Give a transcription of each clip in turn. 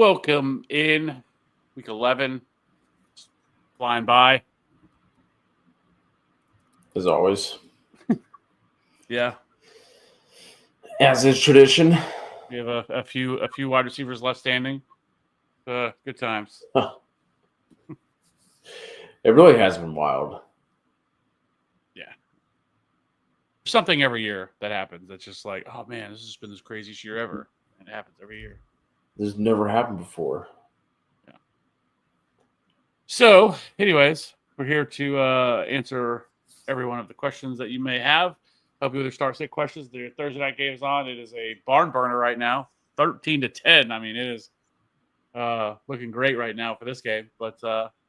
Welcome in week 11. Flying by. As always. Yeah. As is tradition. We have a few wide receivers left standing. Good times. It really has been wild. Yeah. There's something every year that happens that's just like, oh man, this has been the craziest year ever. And it happens every year. This never happened before. Yeah. So, anyways, we're here to answer every one of the questions that you may have. Help you with your start sit questions. The Thursday night game is on. It is a barn burner right now, 13-10. I mean, it is looking great right now for this game, but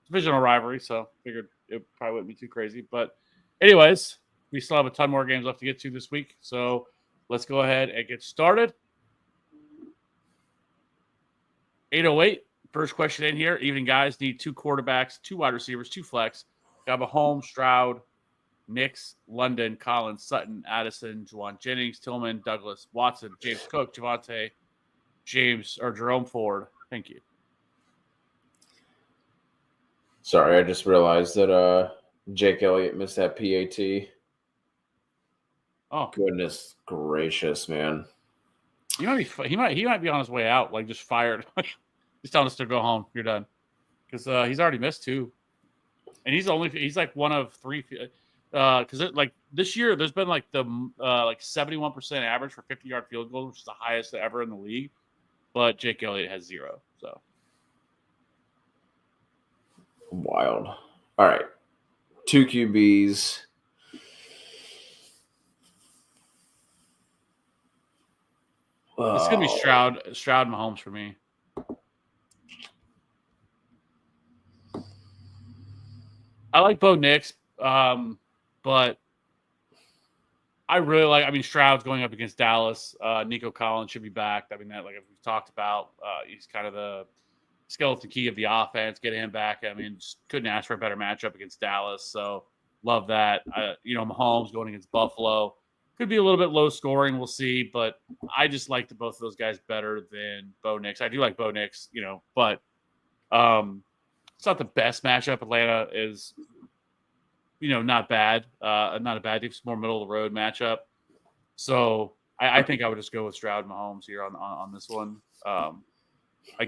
divisional rivalry, so figured it probably wouldn't be too crazy. But anyways, we still have a ton more games left to get to this week, so let's go ahead and get started. 808, first question in here. Evening, guys. Need 2 quarterbacks, 2 wide receivers, 2 flex. Got Mahomes, Stroud, Nix, London, Collins, Sutton, Addison, Juwan Jennings, Tillman, Douglas, Watson, James Cook, Javonte, Jerome Ford. Thank you. Sorry, I just realized that Jake Elliott missed that PAT. Oh, goodness gracious, man! He might be on his way out, like just fired. He's telling us to go home. You're done, because he's already missed 2, and he's like one of 3. Because like this year, there's been like the like 71% average for 50-yard field goals, which is the highest ever in the league. But Jake Elliott has 0. So wild. All right, 2 QBs. It's gonna be Stroud Mahomes for me. I like Bo Nix, but I really like. I mean, Stroud's going up against Dallas. Nico Collins should be back. I mean, that like we've talked about, he's kind of the skeleton key of the offense. Getting him back, I mean, just couldn't ask for a better matchup against Dallas. So love that. Mahomes going against Buffalo could be a little bit low scoring. We'll see, but I just like both of those guys better than Bo Nix. I do like Bo Nix, but it's not the best matchup. Atlanta is, not bad. Not a bad team. It's more middle of the road matchup. So I think I would just go with Stroud and Mahomes here on this one. I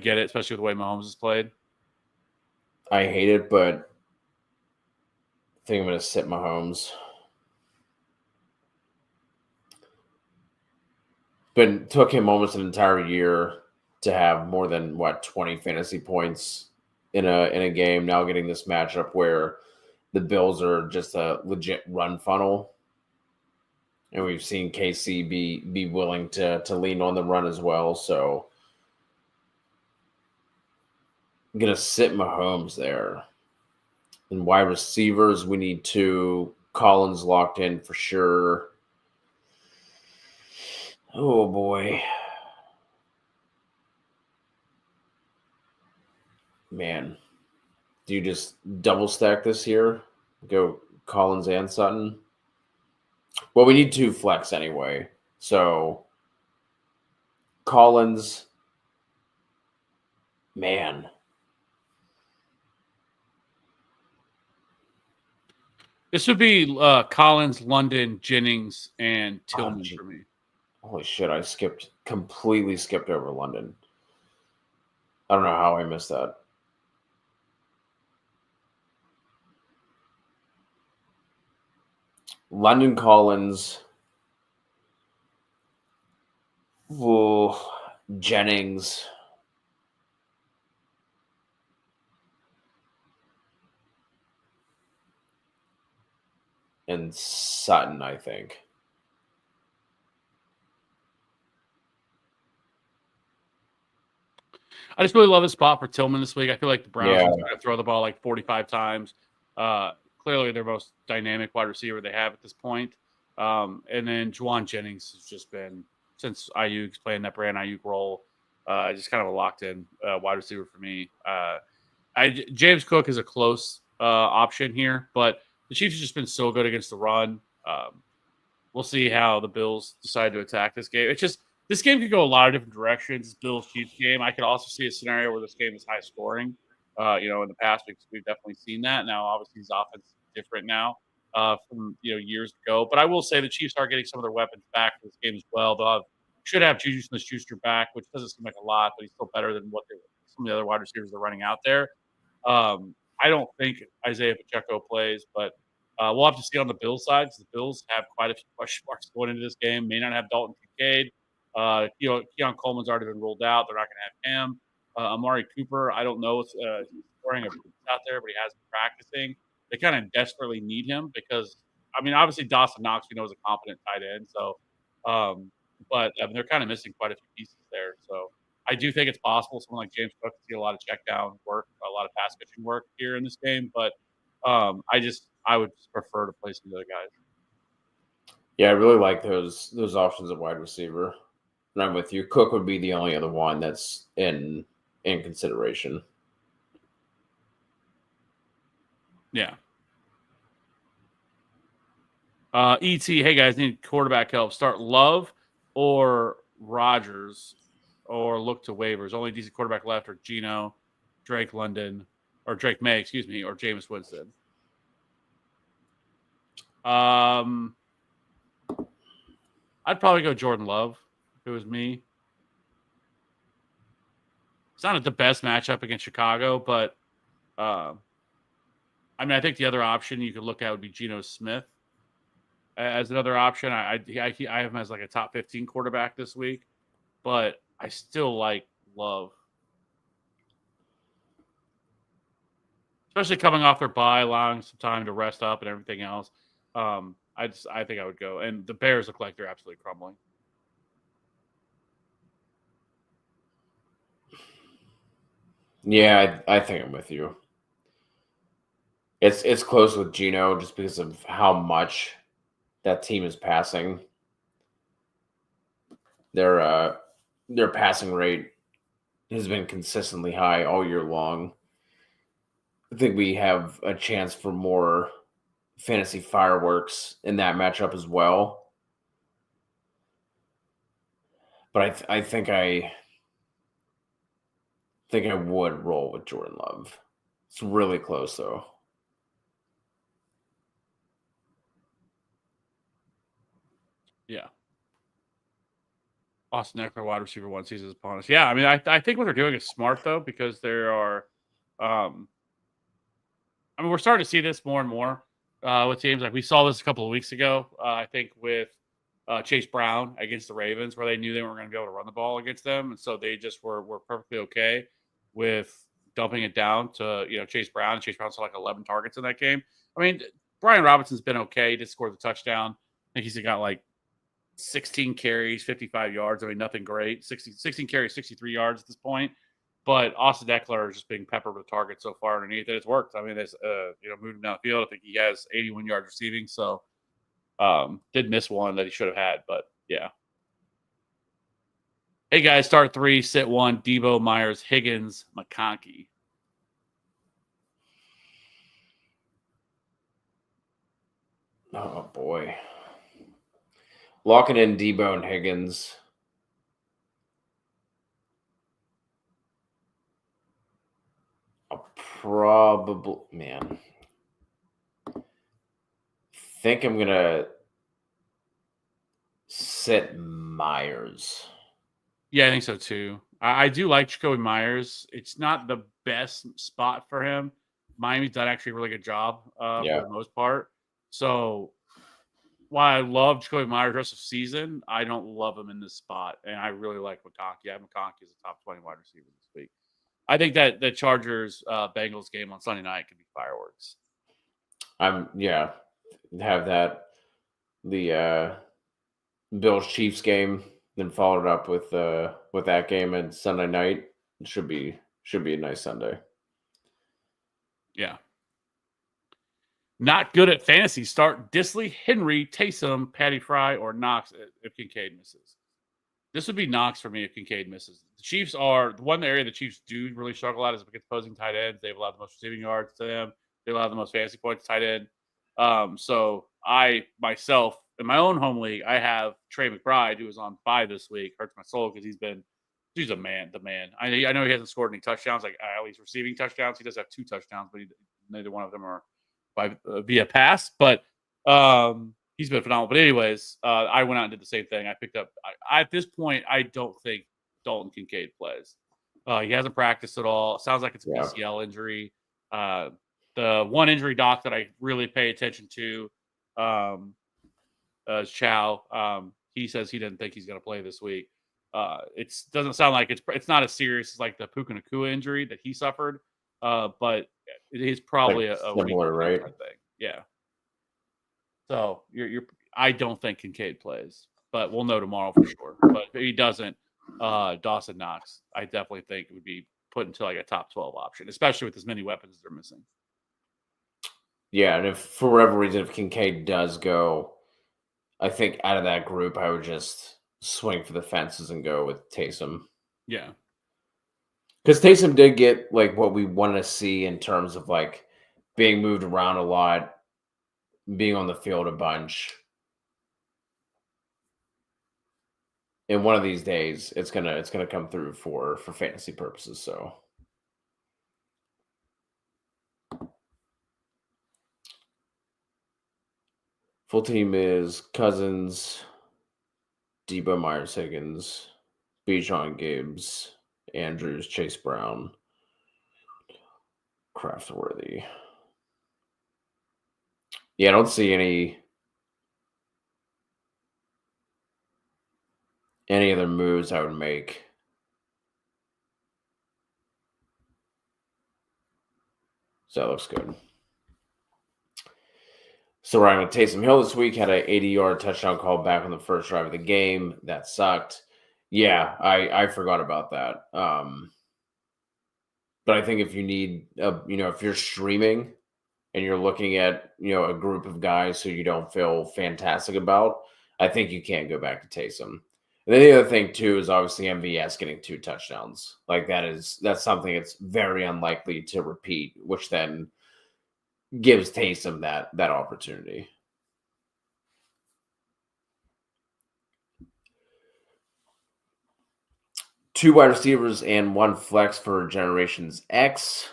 get it, especially with the way Mahomes has played. I hate it, but I think I'm going to sit Mahomes. But took him almost an entire year to have more than 20 fantasy points in a game. Now getting this matchup where the Bills are just a legit run funnel, and we've seen KC be willing to lean on the run as well. So I'm gonna sit Mahomes there. And wide receivers, we need 2. Collins locked in for sure. Oh boy. Man. Do you just double stack this here? Go Collins and Sutton? Well, we need 2 flex anyway. So Collins, man. This would be Collins, London, Jennings, and Tillman for me. Holy shit, I completely skipped over London. I don't know how I missed that. London, Collins, Jennings, and Sutton, I think. I just really love his spot for Tillman this week. I feel like the Browns are going to throw the ball like 45 times. Clearly, their most dynamic wide receiver they have at this point. And then Juwan Jennings has just been, since Ayuk's playing that brand Ayuk role, just kind of a locked-in wide receiver for me. James Cook is a close option here, but the Chiefs have just been so good against the run. We'll see how the Bills decide to attack this game. It's just this game could go a lot of different directions. It's Bills Chiefs game. I could also see a scenario where this game is high scoring. In the past we've definitely seen that. Now, obviously, his offense is different now from years ago. But I will say the Chiefs are getting some of their weapons back for this game as well. Should have Juju Smith-Schuster back, which doesn't seem like a lot, but he's still better than some of the other wide receivers they're running out there. I don't think Isaiah Pacheco plays, but we'll have to see on the Bills side because the Bills have quite a few question marks going into this game. May not have Dalton Kincaid. Keon Coleman's already been ruled out. They're not going to have him. Amari Cooper, I don't know if he's scoring a boost out there, but he has been practicing. They kind of desperately need him because, obviously Dawson Knox, is a competent tight end. So, but they're kind of missing quite a few pieces there. So I do think it's possible someone like James Cook to see a lot of check down work, a lot of pass catching work here in this game. But I would just prefer to play some of the other guys. Yeah, I really like those options at wide receiver. And I'm with you. Cook would be the only other one that's in consideration. Yeah. ET, hey guys, need quarterback help. Start Love or Rodgers, or look to waivers. Only decent quarterback left are Geno, Drake London, or Drake May, excuse me, or Jameis Winston. I'd probably go Jordan Love if it was me. It's not the best matchup against Chicago, but I think the other option you could look at would be Geno Smith as another option. I have him as like a top 15 quarterback this week, but I still like Love. Especially coming off their bye, allowing some time to rest up and everything else. I think I would go. And the Bears look like they're absolutely crumbling. Yeah, I think I'm with you. It's close with Geno just because of how much that team is passing. Their passing rate has been consistently high all year long. I think we have a chance for more fantasy fireworks in that matchup as well. But I think I would roll with Jordan Love. It's really close though. Yeah. Austin Eckler, wide receiver 1, season is upon us. Yeah, I think what they're doing is smart though, because there are we're starting to see this more and more with teams. Like we saw this a couple of weeks ago, I think with Chase Brown against the Ravens, where they knew they weren't going to be able to run the ball against them. And so they just were perfectly okay with dumping it down to, Chase Brown. Chase Brown saw like 11 targets in that game. Brian Robinson's been okay. He did score the touchdown. I think he's got like 16 carries, 55 yards. Nothing great. 16 carries, 63 yards at this point. But Austin Eckler is just being peppered with targets so far underneath it. It's worked. There's moving down the field. I think he has 81 yards receiving. So did miss one that he should have had, but yeah. Hey guys, start 3, sit 1, Debo, Myers, Higgins, McConkey. Oh boy. Locking in Debo and Higgins. Probably, man. Think I'm gonna sit Myers. Yeah, I think so too. I do like Jacoby Myers. It's not the best spot for him. Miami's done actually a really good job for the most part. So while I love Jacoby Myers the rest of the season, I don't love him in this spot. And I really like McConkey. McConkey is a top 20 wide receiver this week. I think that the Chargers Bengals game on Sunday night could be fireworks. Have that the Bills Chiefs game, then followed up with that game and Sunday night. It should be a nice Sunday. Yeah. Not good at fantasy. Start Disley, Henry, Taysom, Patty Fry, or Knox if Kincaid misses. This would be Knox for me if Kincaid misses. The Chiefs are the one area the Chiefs do really struggle at is against opposing tight ends. They've allowed the most receiving yards to them. They allow the most fantasy points tight end. So I myself in my own home league, I have Trey McBride, who was on bye this week. Hurts my soul because he's a man, the man. I know he hasn't scored any touchdowns, like at least receiving touchdowns. He does have 2 touchdowns, but neither one of them are via pass. But he's been phenomenal. But anyways, I went out and did the same thing. I picked up. At this point, I don't think Dalton Kincaid plays. He hasn't practiced at all. It sounds like it's a PCL injury. The one injury doc that I really pay attention to, Chow. He says he didn't think he's going to play this week. It doesn't sound like it's not as serious as like the Puka Nacua injury that he suffered, but it is probably like a similar, right? Thing. Yeah. So I don't think Kincaid plays, but we'll know tomorrow for sure. But if he doesn't, Dawson Knox, I definitely think it would be put into like a top 12 option, especially with as many weapons they're missing. Yeah, and if for whatever reason, if Kincaid does go, I think out of that group, I would just swing for the fences and go with Taysom. Yeah. Because Taysom did get like what we want to see in terms of like being moved around a lot, being on the field a bunch. And one of these days, it's gonna come through for fantasy purposes. So. Full team is Cousins, Debo Myers-Higgins, Bijan Gibbs, Andrews, Chase Brown, Craftworthy. Yeah, I don't see any other moves I would make. So that looks good. So we're on Taysom Hill this week. Had an 80-yard touchdown call back on the first drive of the game. That sucked. Yeah, I forgot about that. But I think if you need, if you're streaming and you're looking at, a group of guys who you don't feel fantastic about, I think you can't go back to Taysom. And then the other thing too is obviously MVS getting 2 touchdowns. Like that's something that's very unlikely to repeat, which then gives Taysom that opportunity. Two wide receivers and 1 flex for Generations X.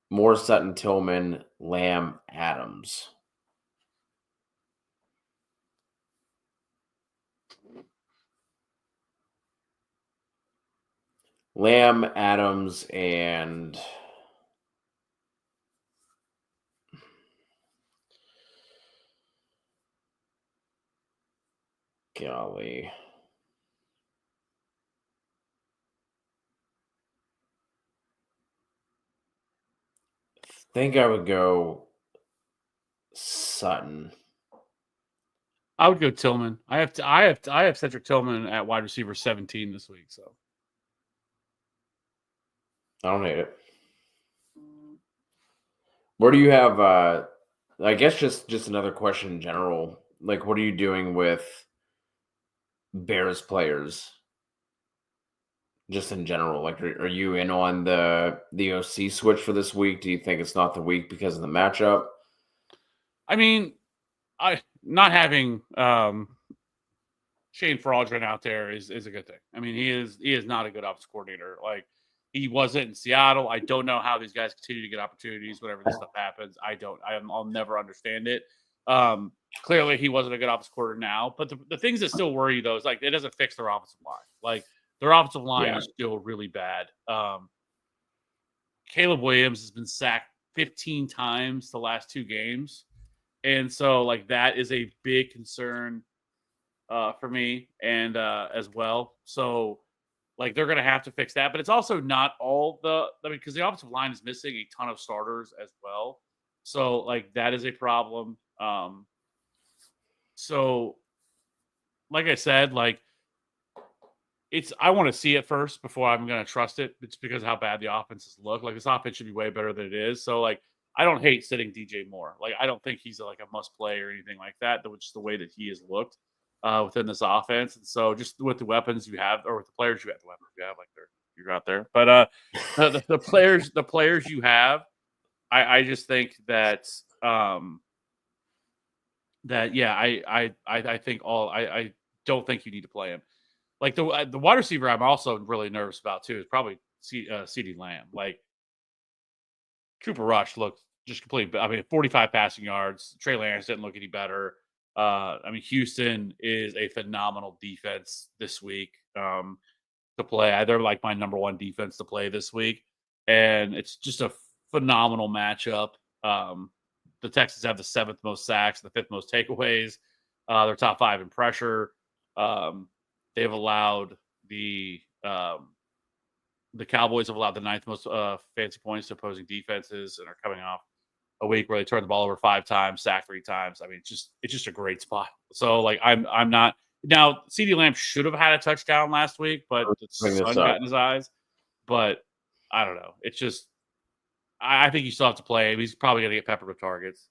Moore, Sutton, Tillman, Lamb, Adams. Lamb, Adams, and golly. I think I would go Sutton. I would go Tillman. I have Cedric Tillman at wide receiver 17 this week. So I don't hate it. Where do you have? I guess just another question in general. Like, what are you doing with Bears players? Just in general, like, are you in on the OC switch for this week? Do you think it's not the week because of the matchup? I mean, not having Shane Fraudrin out there is a good thing. I mean, he is not a good offensive coordinator. Like, he wasn't in Seattle. I don't know how these guys continue to get opportunities whenever this stuff happens. I'll never understand it. Clearly, he wasn't a good offensive coordinator now. But the things that still worry you, though, is like it doesn't fix their offensive line. Like, their offensive line is still really bad. Caleb Williams has been sacked 15 times the last 2 games. And so, like, that is a big concern for me and as well. So, like, they're going to have to fix that. But it's also not all because the offensive line is missing a ton of starters as well. So, like, that is a problem. So, like I said, like, I want to see it first before I'm going to trust it. It's because of how bad the offenses look. Like, this offense should be way better than it is. So, like, I don't hate sitting DJ Moore. Like, I don't think he's a must play or anything like that. Which is the way that he has looked within this offense. And so, just with the weapons you have, or with the players you have, like you're out there. But the players you have, I just think that that yeah, I think I don't think you need to play him. Like the wide receiver, I'm also really nervous about too. Is probably CeeDee Lamb. Like Cooper Rush looked just complete. I mean, 45 passing yards. Trey Lance didn't look any better. I mean, Houston is a phenomenal defense this week to play. They're like my number one defense to play this week, and it's just a phenomenal matchup. The Texans have the seventh most sacks, the fifth most takeaways. They're top five in pressure. Um, they've allowed the Cowboys have allowed the ninth most fancy points to opposing defenses, and are coming off a week where they turned the ball over 5 times, sacked 3 times. I mean, it's just a great spot. So like I'm not now. CeeDee Lamb should have had a touchdown last week, but the Bring this sun up. got in his eyes. But I don't know. It's just I think you still have to play him. He's probably going to get peppered with targets.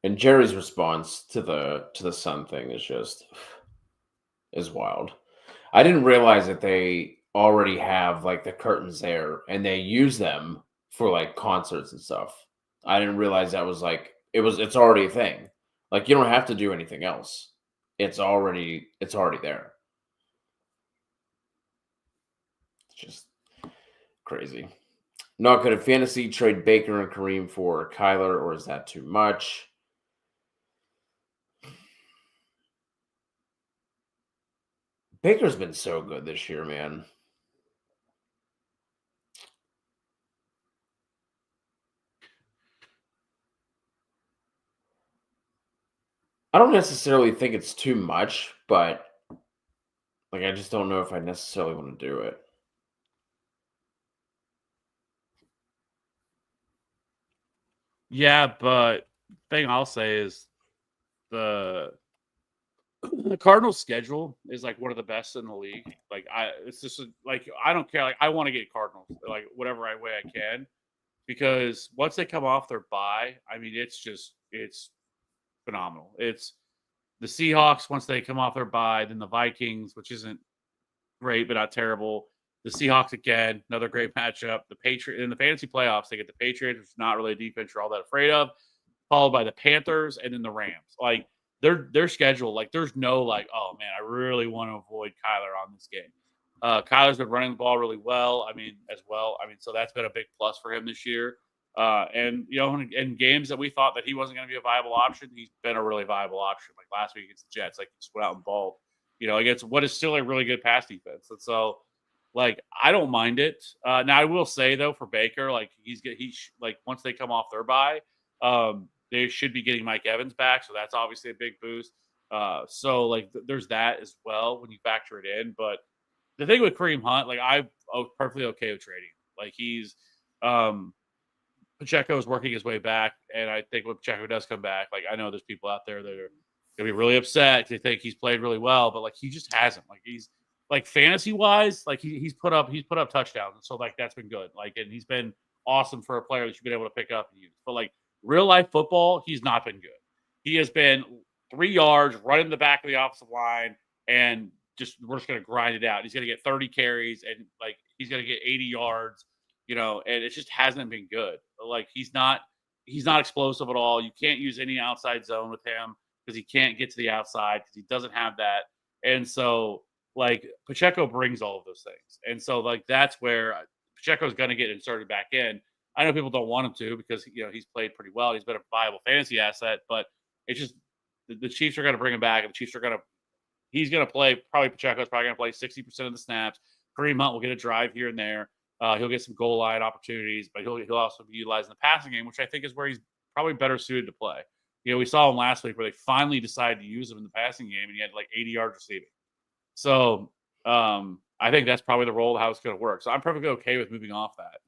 And Jerry's response to the Sun thing is wild. I didn't realize that they already have like the curtains there and they use them for like concerts and stuff. I didn't realize that was like it's already a thing. Like you don't have to do anything else. It's already there. It's just crazy. Not good at fantasy. Trade Baker and Kareem for Kyler, or is that too much? Baker's been so good this year, man. I don't necessarily think it's too much, but like I just don't know if I necessarily want to do it. Yeah, but thing I'll say is the the Cardinals' schedule is like one of the best in the league. Like it's just like I don't care. Like I want to get Cardinals like whatever way I can because once they come off their bye, I mean it's phenomenal. It's the Seahawks once they come off their bye, then the Vikings, which isn't great but not terrible. The Seahawks again, another great matchup. The Patriots in the fantasy playoffs, they get the Patriots, which is not really a defense you're all that afraid of, followed by the Panthers and then the Rams. Like their schedule, like there's no like, oh man, I really want to avoid Kyler on this game. Kyler's been running the ball really well. I mean, as well. I mean, so that's been a big plus for him this year. And you know, in games that we thought that he wasn't going to be a viable option, he's been a really viable option. Like last week against the Jets, like he just went out and balled. You know, against what is still a really good pass defense. And so, like, I don't mind it. Now, I will say though, for Baker, like like once they come off their bye, they should be getting Mike Evans back, so that's obviously a big boost. So like, there's that as well when you factor it in. But the thing with Kareem Hunt, like I was perfectly okay with trading. Like he's Pacheco is working his way back, and I think when Pacheco does come back, like I know there's people out there that are gonna be really upset. They think he's played really well, but like he just hasn't. Like he's like fantasy wise, like he's put up touchdowns, and so like that's been good. Like and he's been awesome for a player that you've been able to pick up and use. But like real life football, he's not been good. He has been 3 yards running the back of the offensive line, and we're just gonna grind it out. He's gonna get 30 carries, and like he's gonna get 80 yards. You know, and it just hasn't been good. Like he's not explosive at all. You can't use any outside zone with him because he can't get to the outside because he doesn't have that. And so like Pacheco brings all of those things. And so like that's where Pacheco is going to get inserted back in. I know people don't want him to because you know he's played pretty well. He's been a viable fantasy asset, but it's just the Chiefs are going to bring him back, and the Chiefs are going to he's going to play. Probably Pacheco's probably going to play 60% of the snaps. Kareem Hunt will get a drive here and there. He'll get some goal line opportunities, but he'll also be utilized in the passing game, which I think is where he's probably better suited to play. You know, we saw him last week where they finally decided to use him in the passing game, and he had like 80 yards receiving. So I think that's probably the role of how it's going to work. So I'm perfectly okay with moving off that.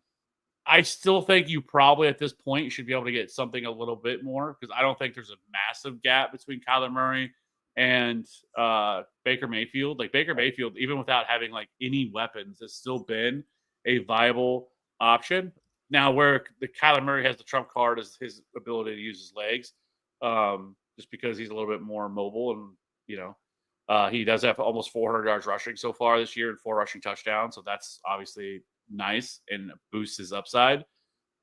I still think you probably at this point should be able to get something a little bit more because I don't think there's a massive gap between Kyler Murray and Baker Mayfield. Like Baker Mayfield, even without having like any weapons, has still been a viable option. Now, where the Kyler Murray has the trump card is his ability to use his legs, just because he's a little bit more mobile, and you know, he does have almost 400 yards rushing so far this year and 4 rushing touchdowns. So that's obviously nice and boosts his upside.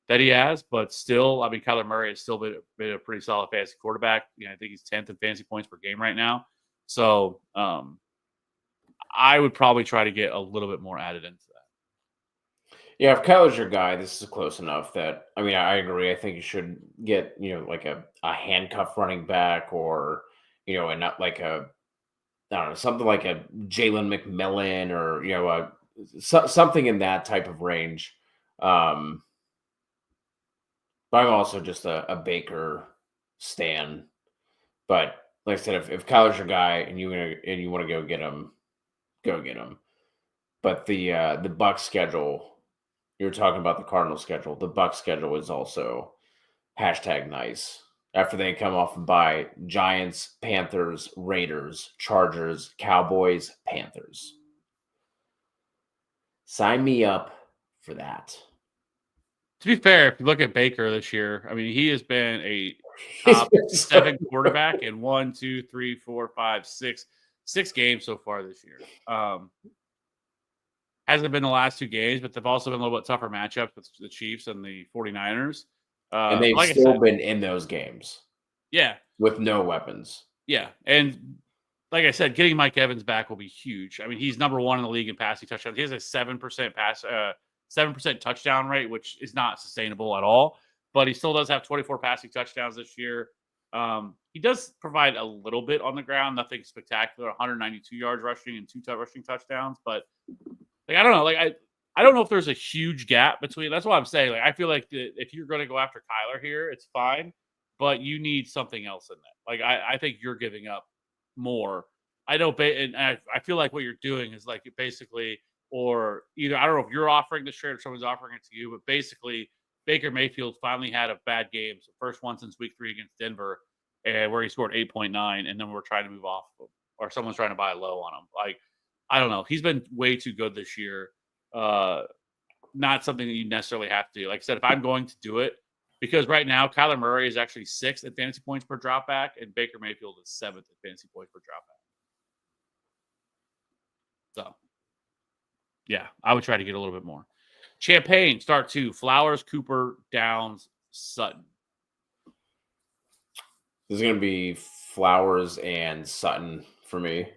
that he has, but still, I mean, Kyler Murray has still been a pretty solid fantasy quarterback. I think he's 10th in fantasy points per game right now. So I would probably try to get a little bit more added into that. Yeah, if Kyler's your guy, this is close enough that I agree. I think you should get like a handcuff running back, or and not like I don't know, something like a Jalen McMillan, or something in that type of range. But I'm also just a Baker stan. But like I said, if Kyler's your guy and you want to go get him, go get him. But the Bucs schedule, you were talking about the Cardinals schedule. The Bucs schedule is also #nice. After they come off and buy Giants, Panthers, Raiders, Chargers, Cowboys, Panthers. Sign me up for that. To be fair, if you look at Baker this year, I mean, he has been a top 7 quarterback in 1, 2, 3, 4, 5, 6 games so far this year. Hasn't been the last 2 games, but they've also been a little bit tougher matchups with the Chiefs and the 49ers. And they've still been in those games. Yeah. With no weapons. Yeah. And like I said, getting Mike Evans back will be huge. I mean, he's number 1 in the league in passing touchdowns. He has a 7% touchdown rate, which is not sustainable at all. But he still does have 24 passing touchdowns this year. He does provide a little bit on the ground, nothing spectacular. 192 yards rushing and 2 rushing touchdowns. But I don't know. I don't know if there's a huge gap between. That's what I'm saying. I feel like if you're going to go after Kyler here, it's fine, but you need something else in that. I think you're giving up more. I know, and I feel like what you're doing is basically, or either I don't know if you're offering this trade or someone's offering it to you, but basically Baker Mayfield finally had a bad game, the first one since week 3 against Denver, where he scored 8.9, and then we're trying to move off of him, or someone's trying to buy low on him. I don't know. He's been way too good this year. Not something that you necessarily have to do. Like I said, if I'm going to do it, because right now Kyler Murray is actually 6th in fantasy points per dropback, and Baker Mayfield is 7th in fantasy points per dropback. So, yeah, I would try to get a little bit more. Champagne, start 2. Flowers, Cooper, Downs, Sutton. This is going to be Flowers and Sutton for me.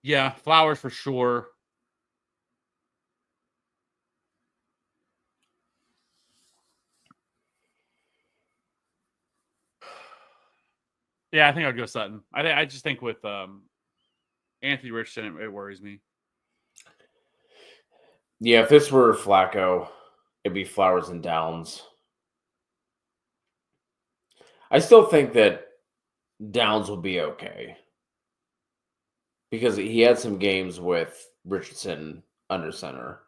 Yeah, Flowers for sure. Yeah, I think I'd go Sutton. I just think with Anthony Richardson, it worries me. Yeah, if this were Flacco, it'd be Flowers and Downs. I still think that Downs will be okay, because he had some games with Richardson under center,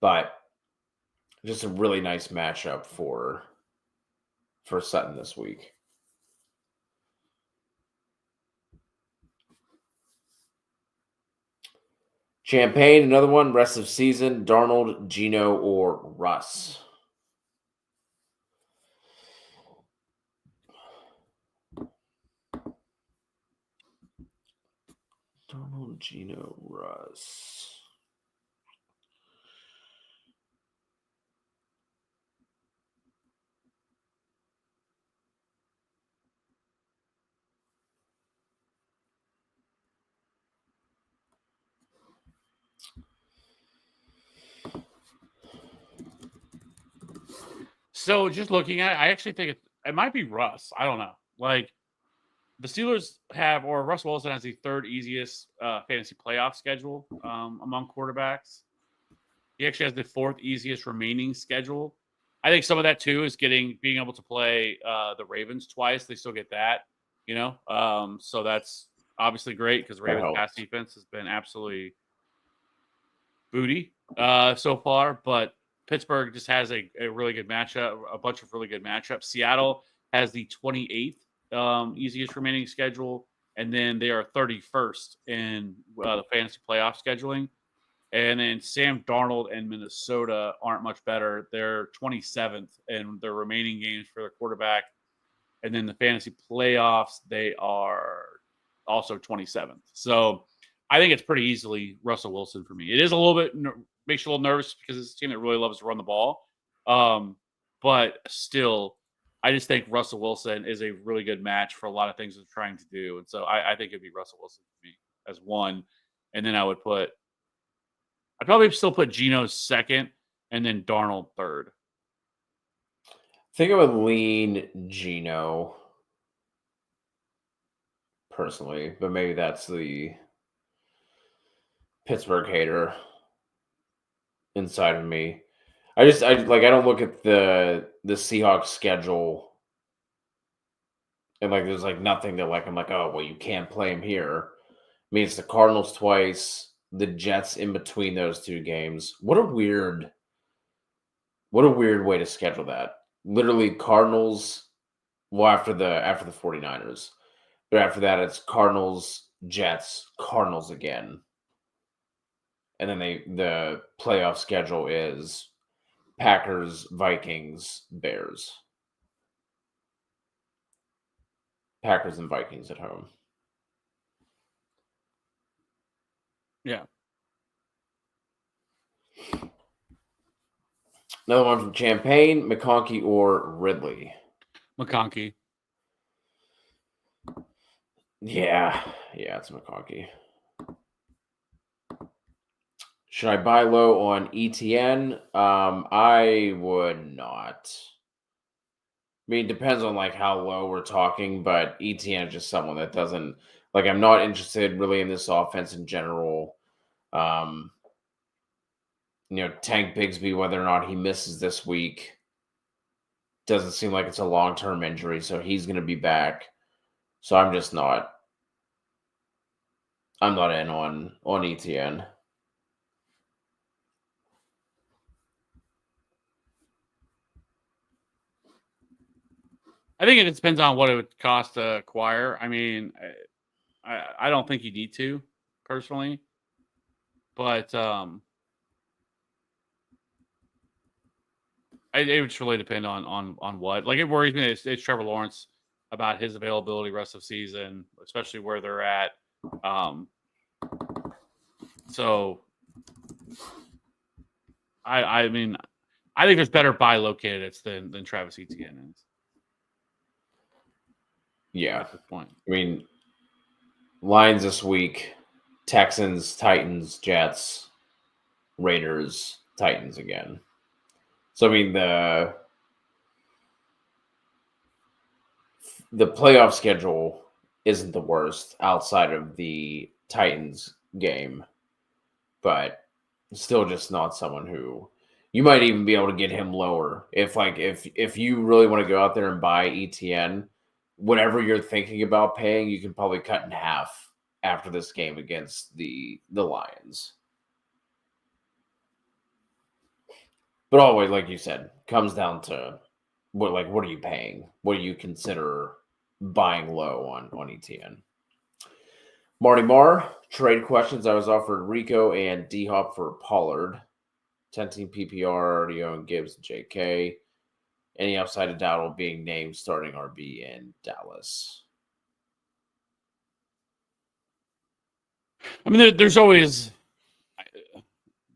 but just a really nice matchup for Sutton this week. Champagne, another one, rest of season, Darnold, Geno, or Russ. Darnold, Geno, Russ. So just looking at it, I actually think it might be Russ. I don't know. The Steelers have, or Russ Wilson has the 3rd easiest fantasy playoff schedule among quarterbacks. He actually has the 4th easiest remaining schedule. I think some of that too is being able to play the Ravens twice. They still get that, so that's obviously great, because Ravens pass defense has been absolutely booty so far. But Pittsburgh just has a really good matchup, a bunch of really good matchups. Seattle has the 28th easiest remaining schedule, and then they are 31st in the fantasy playoff scheduling. And then Sam Darnold and Minnesota aren't much better. They're 27th in their remaining games for their quarterback. And then the fantasy playoffs, they are also 27th. So I think it's pretty easily Russell Wilson for me. It is a little bit makes you a little nervous because it's a team that really loves to run the ball. But still, I just think Russell Wilson is a really good match for a lot of things they're trying to do. And so I think it'd be Russell Wilson for me as one. And then I'd probably still put Geno second and then Darnold third. I think I would lean Geno personally, but maybe that's the Pittsburgh hater inside of me. I don't look at the Seahawks schedule and like there's like nothing that like I'm like, oh well, you can't play him here. I mean, it's the Cardinals twice, the Jets in between those two games. What a weird way to schedule that. Literally Cardinals, well, after the 49ers. But after that it's Cardinals, Jets, Cardinals again. And then the playoff schedule is Packers, Vikings, Bears. Packers and Vikings at home. Yeah. Another one from Champagne, McConkey or Ridley? McConkey. Yeah, it's McConkey. Should I buy low on ETN? I would not. I mean, it depends on like how low we're talking, but ETN is just someone that doesn't like. I'm not interested really in this offense in general. Tank Bigsby, whether or not he misses this week, doesn't seem like it's a long-term injury, so he's going to be back. So I'm just not. I'm not in on ETN. I think it depends on what it would cost to acquire. I mean, I don't think you need to, personally. But it would just really depend on what. Like, it worries me that it's Trevor Lawrence about his availability rest of season, especially where they're at. So I mean, I think there's better buy low candidates than Travis Etienne is. Yeah. At this point. I mean, Lions this week, Texans, Titans, Jets, Raiders, Titans again. So I mean the playoff schedule isn't the worst outside of the Titans game, but still just not someone who you might even be able to get him lower if you really want to go out there and buy ETN. Whatever you're thinking about paying, you can probably cut in half after this game against the Lions. But always, like you said, comes down to what are you paying? What do you consider buying low on ETN? Marty Marr, trade questions. I was offered Rico and D-Hop for Pollard. 10-team PPR, already own Gibbs and JK. Any upside of Dowdle being named starting RB in Dallas? I mean, there's always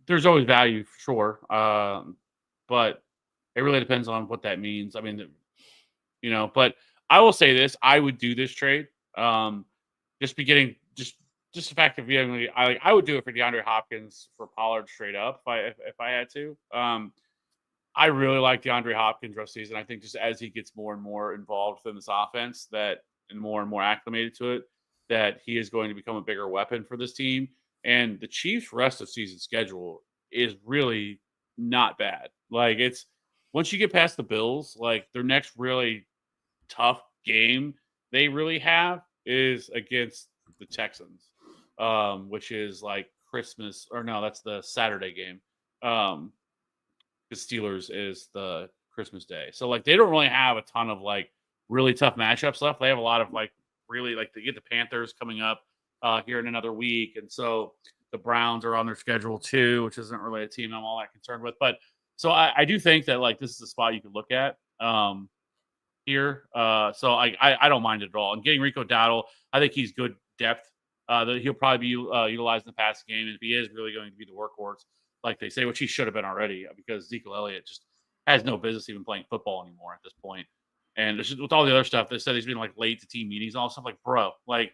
value, for sure. But it really depends on what that means. I mean, but I will say this: I would do this trade. Just the fact of I would do it for DeAndre Hopkins for Pollard straight up if I had to. I really like DeAndre Hopkins rest season. I think just as he gets more and more involved in this offense and more acclimated to it, that he is going to become a bigger weapon for this team. And the Chiefs' rest of season schedule is really not bad. Like, it's once you get past the Bills, like their next really tough game they really have is against the Texans, which is like Christmas, or no, that's the Saturday game. The Steelers is the Christmas Day. So like they don't really have a ton of like really tough matchups left. They have a lot of like really like they get the Panthers coming up here in another week. And so the Browns are on their schedule too, which isn't really a team I'm all that concerned with. But so I do think that like this is a spot you could look at here. So I don't mind it at all. And getting Rico Dowdle, I think he's good depth that he'll probably be utilized in the passing game. And if he is really going to be the workhorse, like they say, which he should have been already, because Ezekiel Elliott just has no business even playing football anymore at this point. And with all the other stuff, they said he's been like late to team meetings and all stuff. Like, bro, like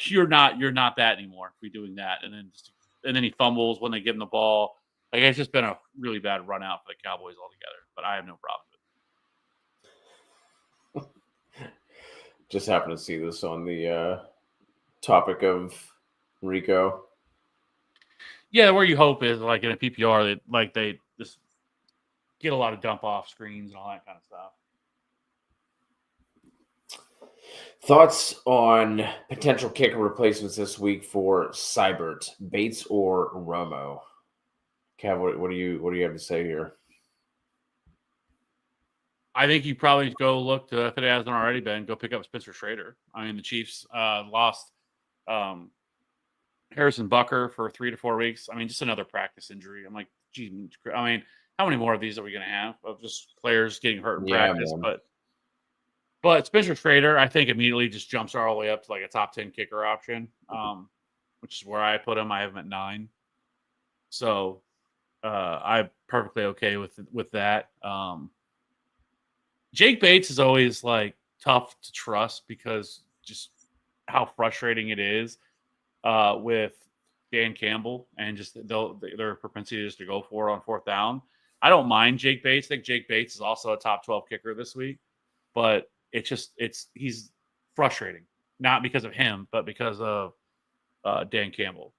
you're not that anymore. If you're doing that, and then he fumbles when they give him the ball. Like, it's just been a really bad run out for the Cowboys altogether. But I have no problem with it. Just happened to see this on the topic of Rico. Yeah, where you hope is like in a PPR they just get a lot of dump off screens and all that kind of stuff. Thoughts on potential kicker replacements this week for Seibert, Bates, or Romo? Cav, what do you have to say here? I think you probably go look to, if it hasn't already been, go pick up Spencer Schrader. I mean, the Chiefs lost Harrison Bucker for 3 to 4 weeks. I mean, just another practice injury. I'm like, geez, I mean, how many more of these are we going to have of just players getting hurt in practice? Man. But Spencer Schrader, I think, immediately just jumps all the way up to like a top 10 kicker option, which is where I put him. I have him at 9. So I'm perfectly okay with that. Jake Bates is always like tough to trust because just how frustrating it is with Dan Campbell and just their propensity just to go for it on 4th down. I don't mind Jake Bates. I think Jake Bates is also a top 12 kicker this week, but he's frustrating, not because of him, but because of Dan Campbell.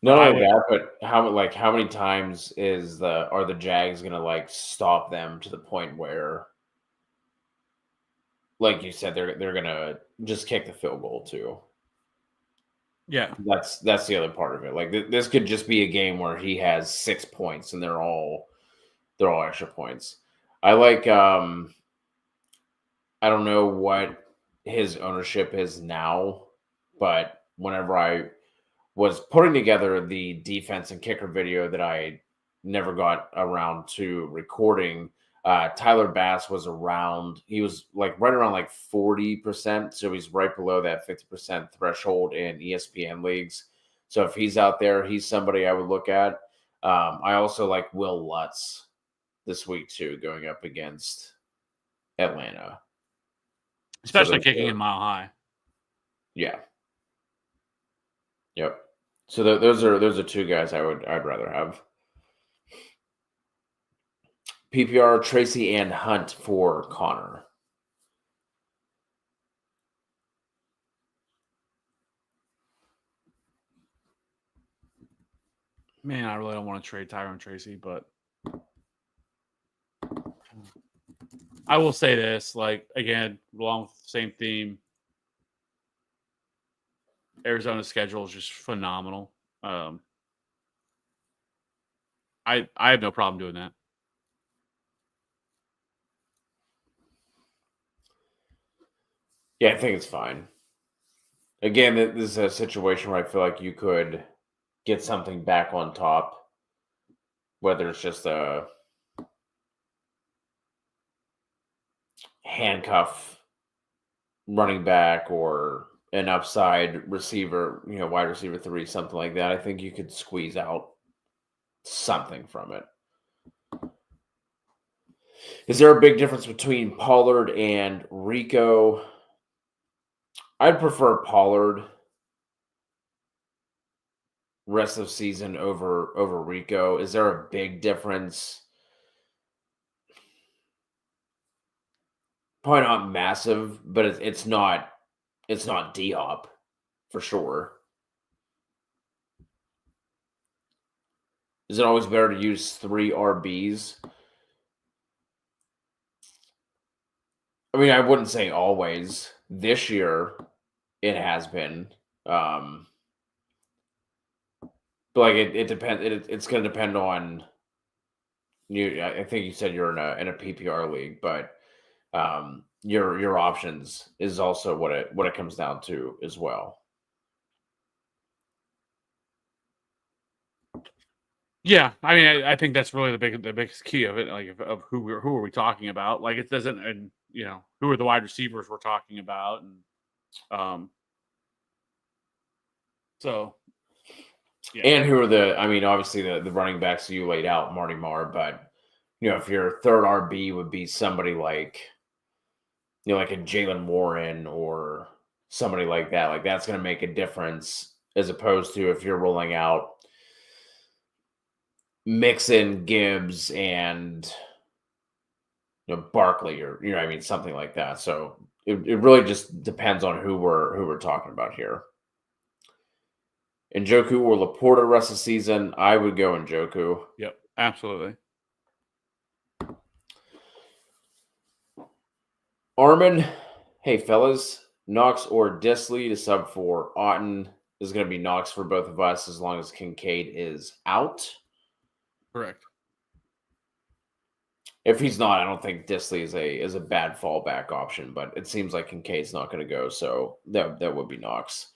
Not only that, but how many times are the Jags going to like stop them to the point where, like you said, they're going to just kick the field goal too. Yeah, that's the other part of it. Like this could just be a game where he has 6 points and they're all extra points. I like I don't know what his ownership is now, but whenever I was putting together the defense and kicker video that I never got around to recording, Tyler Bass was around. He was like right around like 40%, so he's right below that 50% threshold in ESPN leagues. So if he's out there, he's somebody I would look at. I also like Will Lutz this week too, going up against Atlanta, especially kicking in Mile High. Yeah. Yep. So those are 2 guys I'd rather have. PPR, Tracy and Hunt for Connor. Man, I really don't want to trade Tyrone Tracy, but I will say this, like, again, along with the same theme, Arizona's schedule is just phenomenal. I have no problem doing that. Yeah, I think it's fine. Again, this is a situation where I feel like you could get something back on top, whether it's just a handcuff running back or an upside receiver, wide receiver 3, something like that. I think you could squeeze out something from it. Is there a big difference between Pollard and Rico? I'd prefer Pollard rest of season over Rico. Is there a big difference? Probably not massive, but it's not D-Hop for sure. Is it always better to use 3 RBs? I mean, I wouldn't say always. This year, it has been. But like it depends. It's going to depend on you. I think you said you're in a PPR league, but your options is also what it comes down to as well. Yeah, I mean, I think that's really the biggest key of it. Like, of who are we talking about? Like, it doesn't, and who are the wide receivers we're talking about, and So, yeah. And who are obviously the running backs you laid out, Marty Marr, but if your third RB would be somebody like, like a Jalen Warren or somebody like that, like that's going to make a difference as opposed to if you're rolling out Mixon, Gibbs, and Barkley or something like that. So it really just depends on who we're talking about here. Njoku or Laporta rest of the season, I would go Njoku. Yep, absolutely. Armin, hey fellas, Knox or Disley to sub for Otten. This is going to be Knox for both of us as long as Kincaid is out. Correct. If he's not, I don't think Disley is a bad fallback option, but it seems like Kincaid's not going to go, so that would be Knox.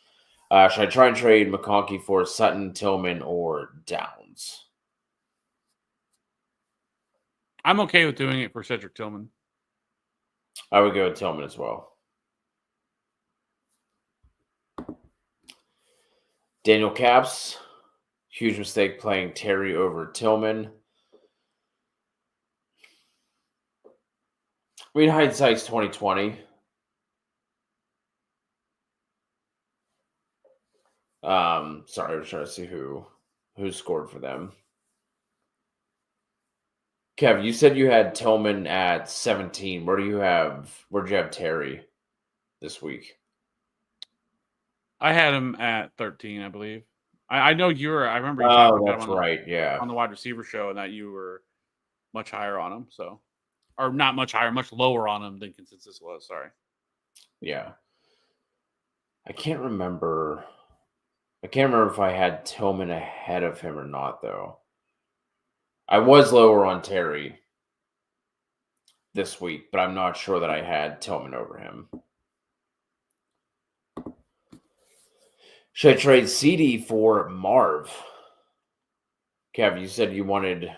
Should I try and trade McConkey for Sutton, Tillman, or Downs? I'm okay with doing it for Cedric Tillman. I would go with Tillman as well. Daniel Caps, huge mistake playing Terry over Tillman. I mean, hindsight's 2020. Sorry, I was trying to see who scored for them. Kev, you said you had Tillman at 17. Where'd you have Terry this week? I had him at 13, I believe. I know you were. I remember you talking about him on the wide receiver show, and that you were much higher on him. So, or not much higher, much lower on him than consensus was. Sorry. Yeah, I can't remember if I had Tillman ahead of him or not, though. I was lower on Terry this week, but I'm not sure that I had Tillman over him. Should I trade CD for Marv? Kev, you said you wanted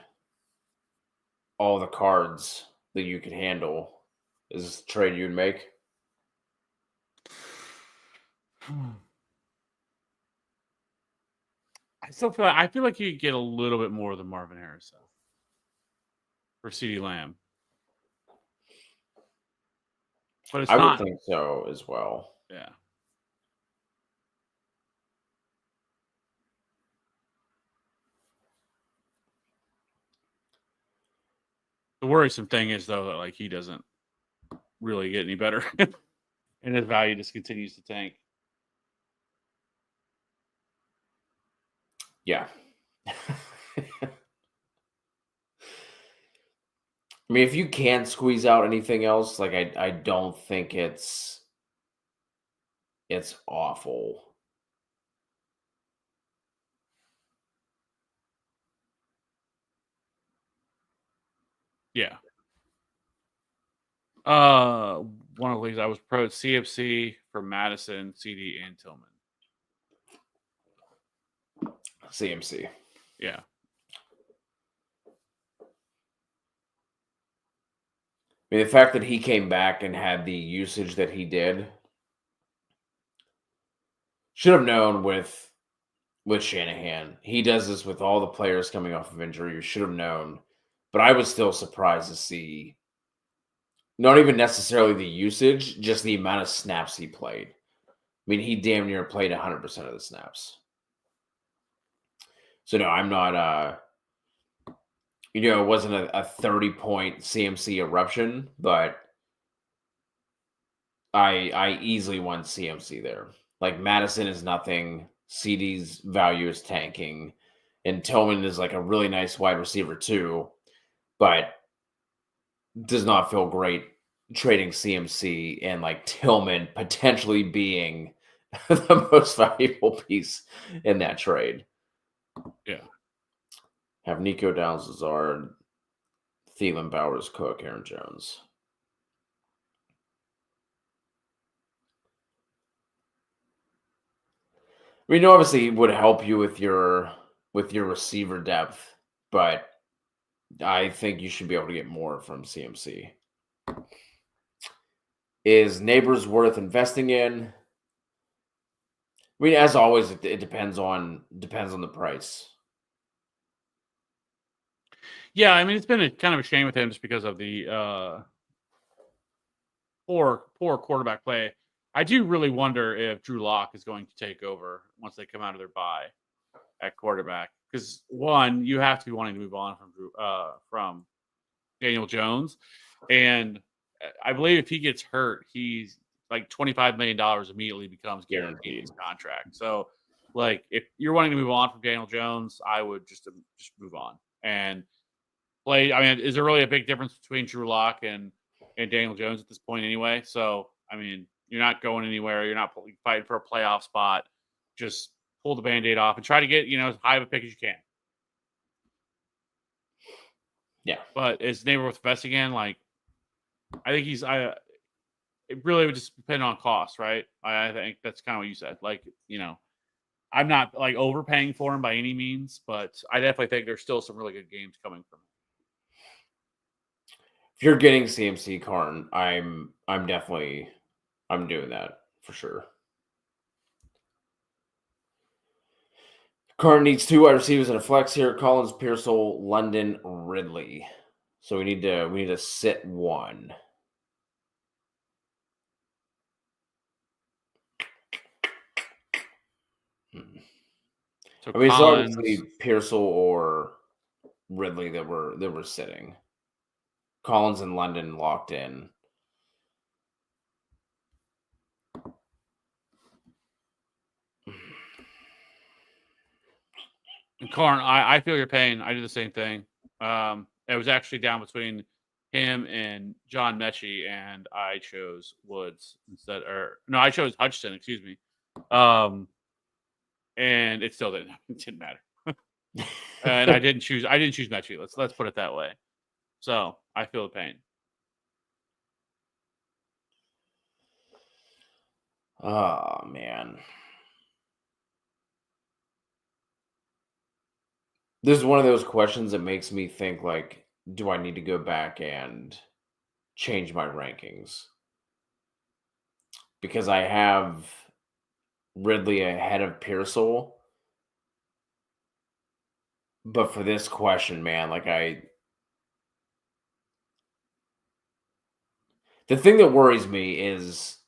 all the cards that you could handle. Is this a trade you'd make? I feel like you could get a little bit more than Marvin Harrison for CeeDee Lamb. But it's I not. would think so as well. Yeah. The worrisome thing is, though, that like he doesn't really get any better, and his value just continues to tank. Yeah. I mean, if you can't squeeze out anything else, like I don't think it's awful. Yeah. One of the leagues I was pro CFC for Madison, CD, and Tillman. CMC. Yeah. I mean, the fact that he came back and had the usage that he did, should have known with Shanahan. He does this with all the players coming off of injury. You should have known. But I was still surprised to see not even necessarily the usage, just the amount of snaps he played. I mean, he damn near played 100% of the snaps. So no, I'm not it wasn't a 30-point CMC eruption, but I easily won CMC there. Like Madison is nothing. CD's value is tanking. And Tillman is like a really nice wide receiver too, but does not feel great trading CMC and like Tillman potentially being the most valuable piece in that trade. Yeah. Have Nico Downs, Lazard, Thielen, Bowers, Cook, Aaron Jones. I mean, obviously it would help you with your receiver depth, but I think you should be able to get more from CMC. Is Neighbors worth investing in? I mean, as always, it depends on the price. Yeah, I mean, it's been a kind of a shame with him just because of the poor quarterback play. I do really wonder if Drew Lock is going to take over once they come out of their bye at quarterback. Because one, you have to be wanting to move on from Daniel Jones, and I believe if he gets hurt, he's like $25 million immediately becomes guaranteed in Guaranteed. his contract. So, like, if you're wanting to move on from Daniel Jones, I would just move on and play. I mean, is there really a big difference between Drew Lock and Daniel Jones at this point anyway? So, I mean, you're not going anywhere. You're not fighting for a playoff spot. Just pull the Band-Aid off and try to get, as high of a pick as you can. Yeah. But is Neighbor with Vest again? Like, I think it really would just depend on cost, right? I think that's kind of what you said. Like, I'm not like overpaying for him by any means, but I definitely think there's still some really good games coming from him. If you're getting CMC Karn, I'm doing that for sure. Karn needs 2 wide receivers and a flex here. Collins, Pearsall, London, Ridley. So we need to sit one. So I mean, it's Collins, obviously Pearsall or Ridley that we're sitting. Collins and London locked in. and Karn, I feel your pain. I do the same thing. It was actually down between him and John Mechie, and I chose Woods instead. Or no, I chose Hutchinson. Excuse me. And it still didn't matter. And I didn't choose Mechie. Let's put it that way. So I feel the pain. Oh man. This is one of those questions that makes me think like, do I need to go back and change my rankings? Because I have Ridley ahead of Pearsall. But for this question, man, like the thing that worries me is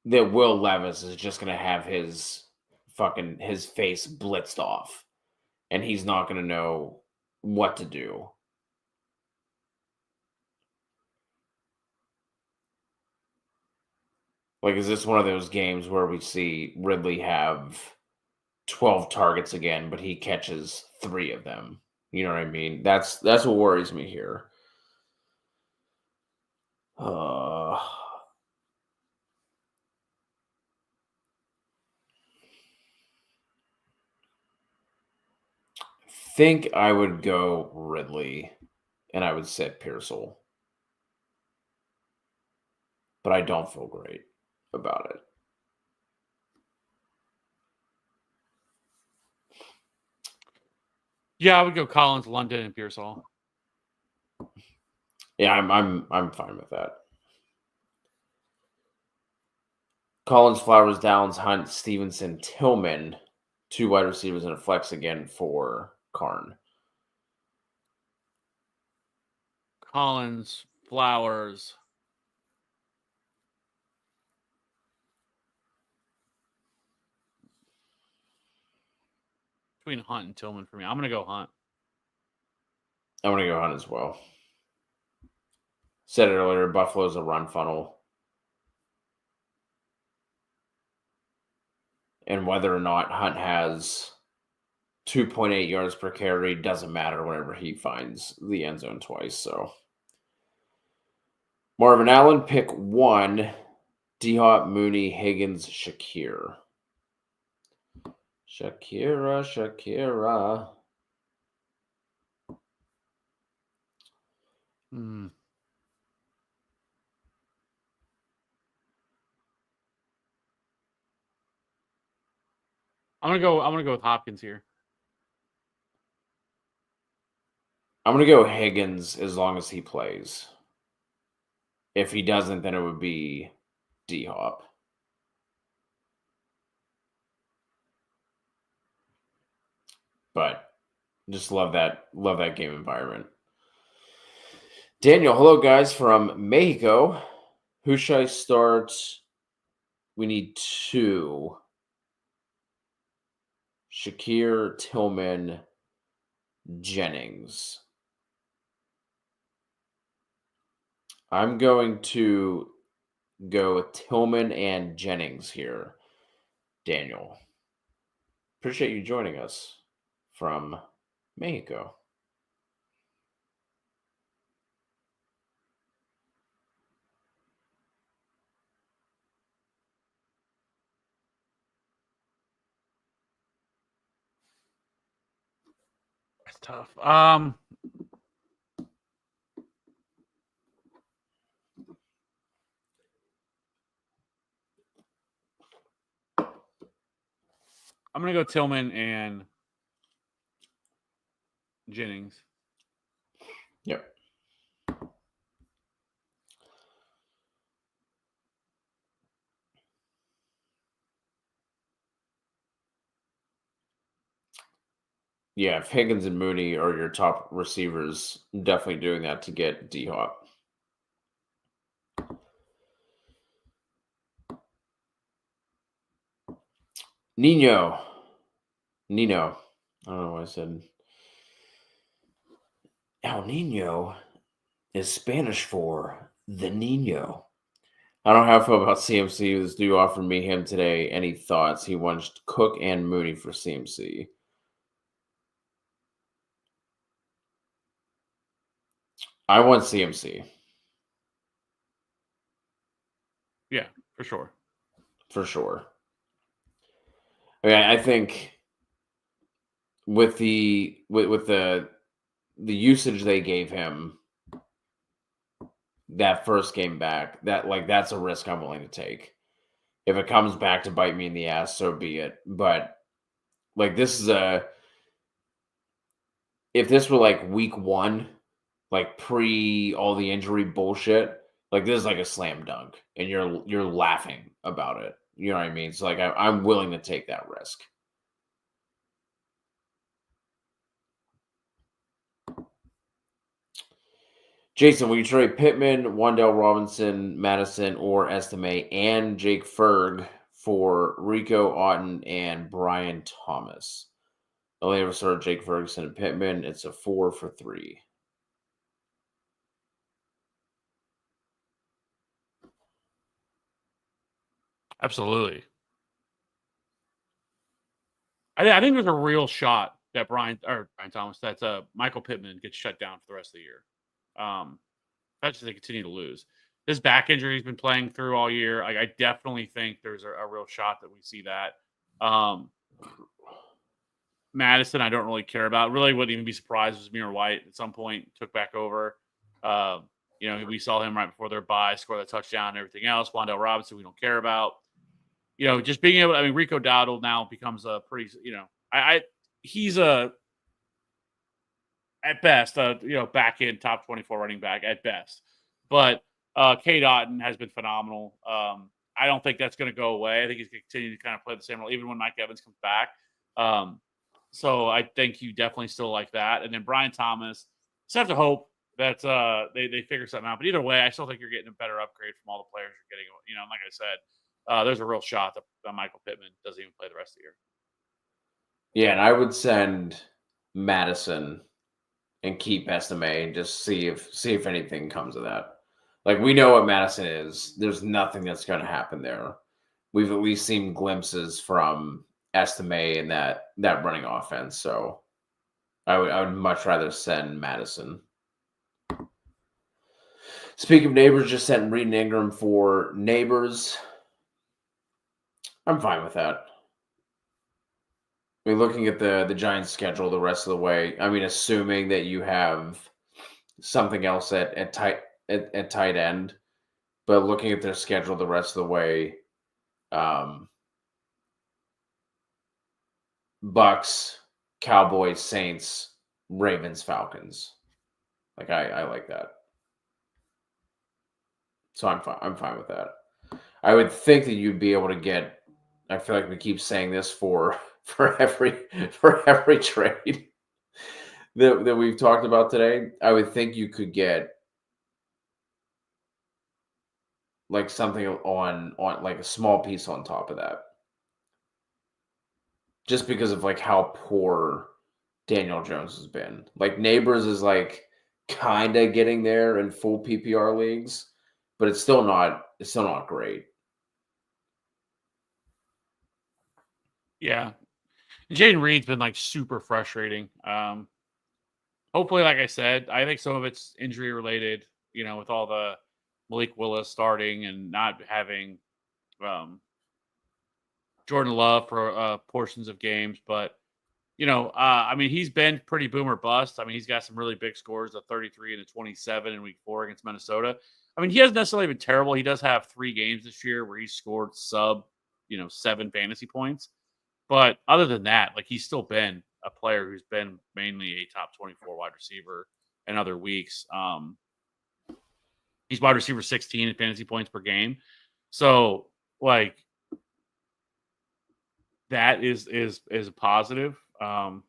that Will Levis is just gonna have his face blitzed off, and he's not gonna know what to do. Like, is this one of those games where we see Ridley have 12 targets again, but he catches 3 of them? You know what I mean? That's what worries me here. I think I would go Ridley, and I would sit Pearsall. But I don't feel great about it. Yeah, I would go Collins, London, and Pearsall. Yeah, I'm fine with that. Collins, Flowers, Downs, Hunt, Stevenson, Tillman, 2 wide receivers and a flex again for Karn. Collins, Flowers. Between Hunt and Tillman for me. I'm going to go Hunt. I'm going to go Hunt as well. Said it earlier, Buffalo's a run funnel. And whether or not Hunt has 2.8 yards per carry doesn't matter whenever he finds the end zone twice. So Marvin Allen, pick 1. D-Hop, Mooney, Higgins, Shakir. Shakira. Hmm. I'm gonna go with Hopkins here. I'm going to go Higgins as long as he plays. If he doesn't, then it would be D-Hop. but just love that game environment. Daniel, hello guys from Mexico. Who should I start? We need 2. Shakir, Tillman, Jennings. I'm going to go with Tillman and Jennings here, Daniel. Appreciate you joining us from Mexico. That's tough. I'm gonna go Tillman and Jennings. Yep. Yeah, if Higgins and Mooney are your top receivers, definitely doing that to get D-Hop. Nino. I don't know why I said El Nino is Spanish for the Nino. I don't know how I feel about CMC. This dude offered me him today. Any thoughts? He wants Cook and Mooney for CMC. I want CMC. Yeah, for sure. For sure. I mean, I think with the usage they gave him that first game back, that's a risk I'm willing to take. If it comes back to bite me in the ass, so be it. But this is if this were like week 1, like pre all the injury bullshit, this is like a slam dunk, and you're laughing about it. You know what I mean? So I'm willing to take that risk. Jason, will you trade Pittman, Wan'Dale Robinson, Madison, or Estime, and Jake Ferg for Rico Otten and Brian Thomas? I only ever started Jake Ferguson and Pittman. It's a 4 for 3. Absolutely. I think there's a real shot that Brian Thomas, that Michael Pittman gets shut down for the rest of the year. That's if they continue to lose. This back injury he's been playing through all year. I definitely think there's a real shot that we see that. Madison, I don't really care about. Really wouldn't even be surprised if Zamir White at some point took back over. We saw him right before their bye, score the touchdown and everything else. Wan'Dale Robinson, we don't care about. Just being able to, Rico Dowdle now becomes a pretty, he's at best, back in top 24 running back at best. But Cade Otton has been phenomenal. I don't think that's going to go away. I think he's going to continue to kind of play the same role, even when Mike Evans comes back. So I think you definitely still like that. And then Brian Thomas, just have to hope that they figure something out. But either way, I still think you're getting a better upgrade from all the players you're getting. Like I said, there's a real shot that Michael Pittman doesn't even play the rest of the year. Yeah, and I would send Madison and keep Estime and just see if anything comes of that. We know what Madison is. There's nothing that's going to happen there. We've at least seen glimpses from Estime and that running offense. So I would much rather send Madison. Speaking of Neighbors, just sent Reed and Ingram for Neighbors. I'm fine with that. Looking at the Giants' schedule the rest of the way, assuming that you have something else at tight end, but looking at their schedule the rest of the way, Bucks, Cowboys, Saints, Ravens, Falcons. I like that. So I'm fine with that. I would think that you'd be able to get I feel like we keep saying this for every trade that we've talked about today. I would think you could get like something on like a small piece on top of that, just because of like how poor Daniel Jones has been. Like Neighbors is like kind of getting there in full PPR leagues, but it's still not great. Yeah. Jaden Reed's been like super frustrating. Hopefully, like I said, I think some of it's injury related, with all the Malik Willis starting and not having Jordan Love for portions of games. But, I mean, he's been pretty boomer bust. I mean, he's got some really big scores, a 33 and a 27 in week 4 against Minnesota. I mean, he hasn't necessarily been terrible. He does have 3 games this year where he scored sub, 7 fantasy points. But other than that, like he's still been a player who's been mainly a top 24 wide receiver in other weeks. He's wide receiver 16 in fantasy points per game. So like that is a positive. I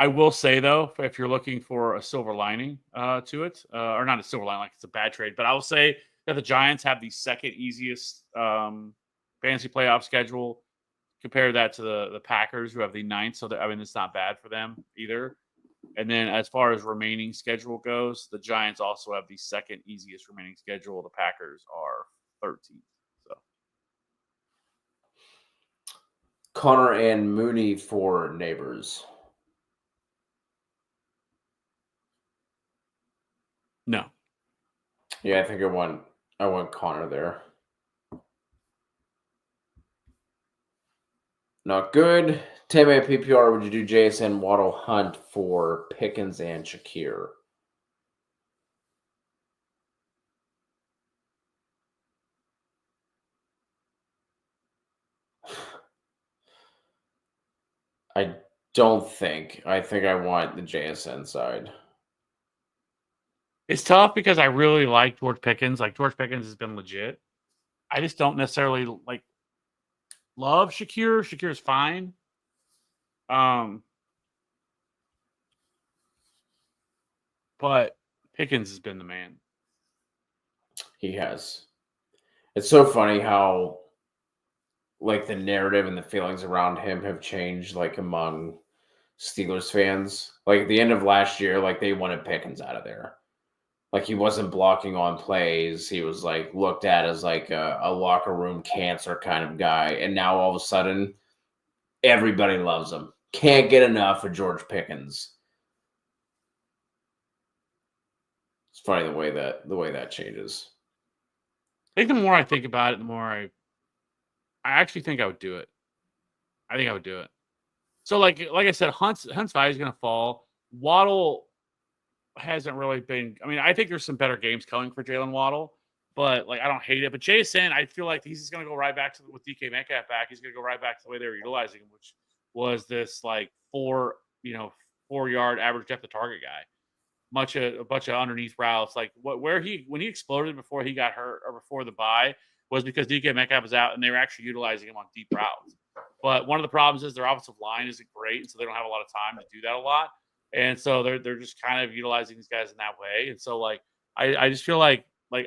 will say though, if you're looking for a silver lining to it, or not a silver lining, like it's a bad trade, but I will say that the Giants have the second easiest fantasy playoff schedule. Compare that to the Packers, who have the ninth. So I mean, it's not bad for them either. And then as far as remaining schedule goes, the Giants also have the second easiest remaining schedule. The Packers are 13th. So Connor and Mooney for Neighbors. no. Yeah, I think I want Connor there. Not good. 10-man PPR, would you do JSN, Waddle, Hunt for Pickens and Shakir? I don't think. I think I want the JSN side. It's tough because I really like George Pickens. Like George Pickens has been legit. I just don't necessarily like love Shakir. Shakir's fine. But Pickens has been the man. He has. It's so funny how like the narrative and the feelings around him have changed like among Steelers fans. Like at the end of last year, like they wanted Pickens out of there. Like he wasn't blocking on plays. He was like looked at as like a locker room cancer kind of guy. And now all of a sudden, everybody loves him. Can't get enough of George Pickens. It's funny the way that changes. I think the more I think about it, the more I actually think I would do it. I think I would do it. So like I said, Hunt's value is going to fall. Waddle hasn't really been. I mean, I think there's some better games coming for Jalen Waddle, but like I don't hate it. But Jason, I feel like he's just going to go right back to with DK Metcalf back. He's going to go right back to the way they were utilizing him, which was this like 4-yard average depth of target guy. A bunch of underneath routes. Like when he exploded before he got hurt or before the bye was because DK Metcalf was out and they were actually utilizing him on deep routes. But one of the problems is their offensive line isn't great, and so they don't have a lot of time to do that a lot. And so they're just kind of utilizing these guys in that way. And so like I just feel like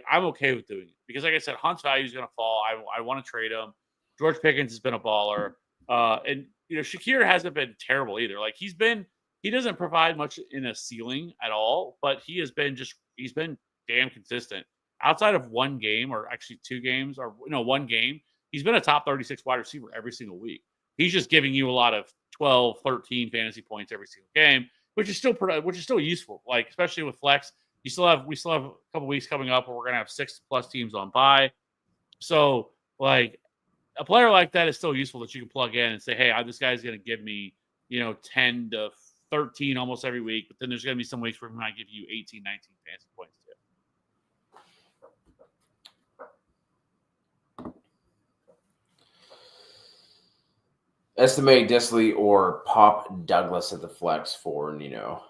I'm okay with doing it because like I said, Hunt's value is going to fall. I want to trade him. George Pickens has been a baller, and Shakir hasn't been terrible either. Like he doesn't provide much in a ceiling at all, but he's been damn consistent. Outside of one game or actually 2 games or one game, he's been a top 36 wide receiver every single week. He's just giving you a lot of 12, 13 fantasy points every single game, which is still useful. Like especially with flex, we still have a couple weeks coming up where we're gonna have 6+ teams on bye. So like a player like that is still useful that you can plug in and say, hey, this guy's gonna give me 10 to 13 almost every week, but then there's going to be some weeks where he might give you 18, 19 fantasy points too. Estimate Disley or Pop Douglas at the flex for Nino.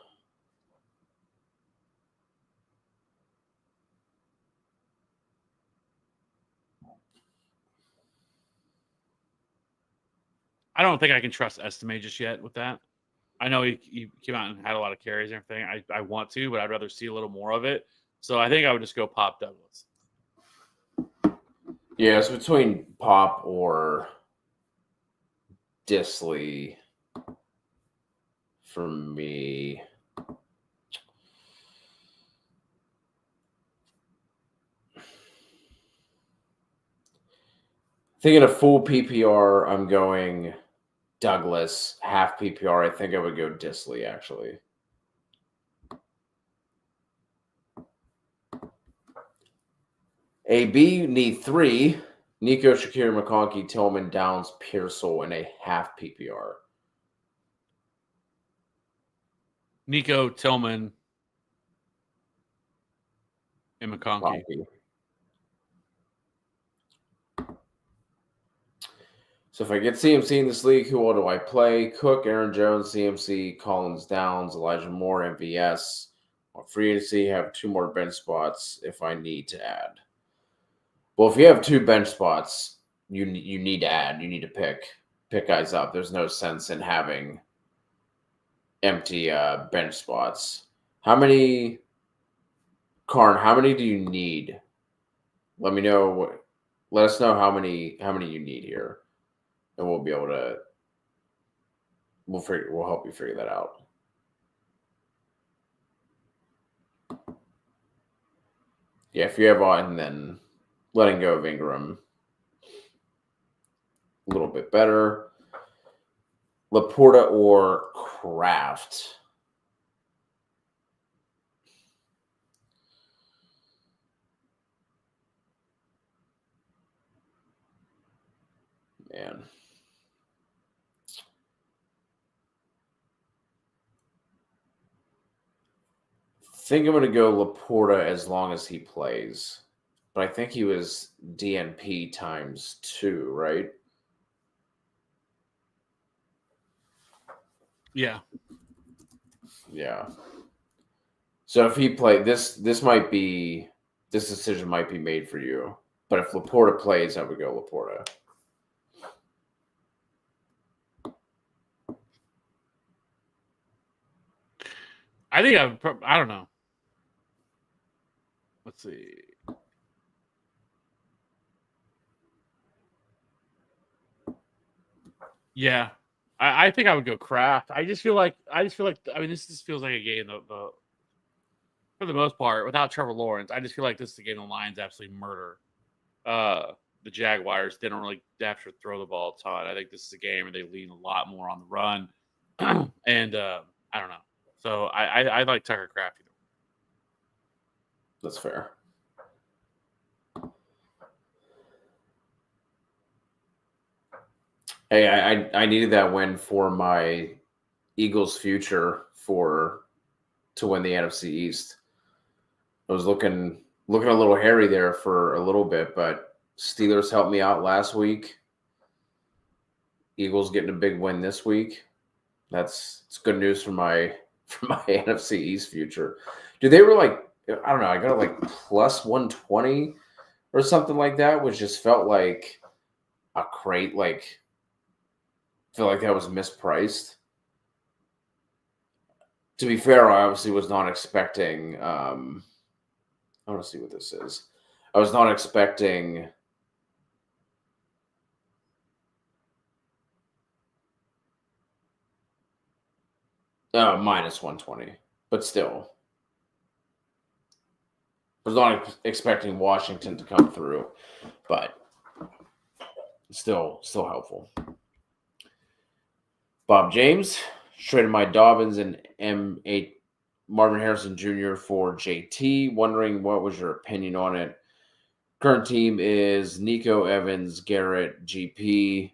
I don't think I can trust Estime just yet with that. I know he came out and had a lot of carries and everything. I want to, but I'd rather see a little more of it. So I think I would just go Pop Douglas. Yeah, it's between Pop or Disley for me. Thinking of full PPR, I'm going Douglas. Half PPR, I think I would go Disley, actually. AB, need 3. Nico, Shakir, McConkey, Tillman, Downs, Pearsall, and a half PPR. Nico, Tillman, and McConkey. So if I get CMC in this league, who all do I play? Cook, Aaron Jones, CMC, Collins, Downs, Elijah Moore, MVS. On free agency, have 2 more bench spots if I need to add. Well, if you have 2 bench spots, you need to add. You need to pick guys up. There's no sense in having empty bench spots. How many, Karn? How many do you need? Let me know. Let us know how many you need here, and we'll be able to. We'll help you figure that out. Yeah, if you have and then letting go of Ingram a little bit better. Laporta or Kraft? Man. I think I'm going to go Laporta as long as he plays. But I think he was DNP times 2, right? Yeah. Yeah. So if he played this decision might be made for you. But if Laporta plays, I would go Laporta. I think I don't know. Let's see. Yeah, I think I would go Kraft. I feel like I mean this just feels like a game for the most part without Trevor Lawrence. I just feel like this is a game the Lions absolutely murder. The Jaguars didn't really have to throw the ball a ton. I think this is a game where they lean a lot more on the run, and I don't know. So I like Tucker Kraft. That's fair. Hey, I needed that win for my Eagles' future to win the NFC East. I was looking a little hairy there for a little bit, but Steelers helped me out last week. Eagles getting a big win this week. It's good news for my NFC East future. Dude, they were like, I don't know, I got like plus 120 or something like that, which just felt like a crate, like I feel like that was mispriced. To be fair, I obviously was not expecting I want to see what this is. I was not expecting minus 120, but still. I was not expecting Washington to come through, but still helpful. Bob James traded my Dobbins and M8 Marvin Harrison Jr. for JT. Wondering what was your opinion on it? Current team is Nico Evans, Garrett, GP,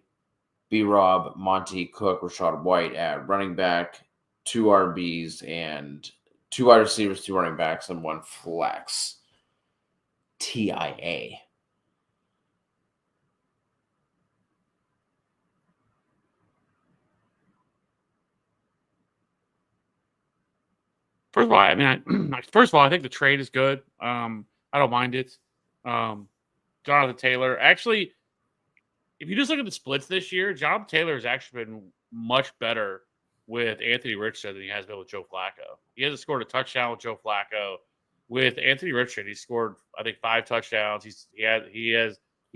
B-Rob, Monty, Cook, Rashad White at running back, 2 RBs, and 2 wide receivers, 2 running backs, and 1 flex. TIA. First of all, I mean, I think the trade is good. I don't mind it. Jonathan Taylor, actually, if you just look at the splits this year, John Taylor has actually been much better with Anthony Richardson than he has been with Joe Flacco. He hasn't scored a touchdown with Joe Flacco. With Anthony Richardson, he scored, I think, 5 touchdowns. He's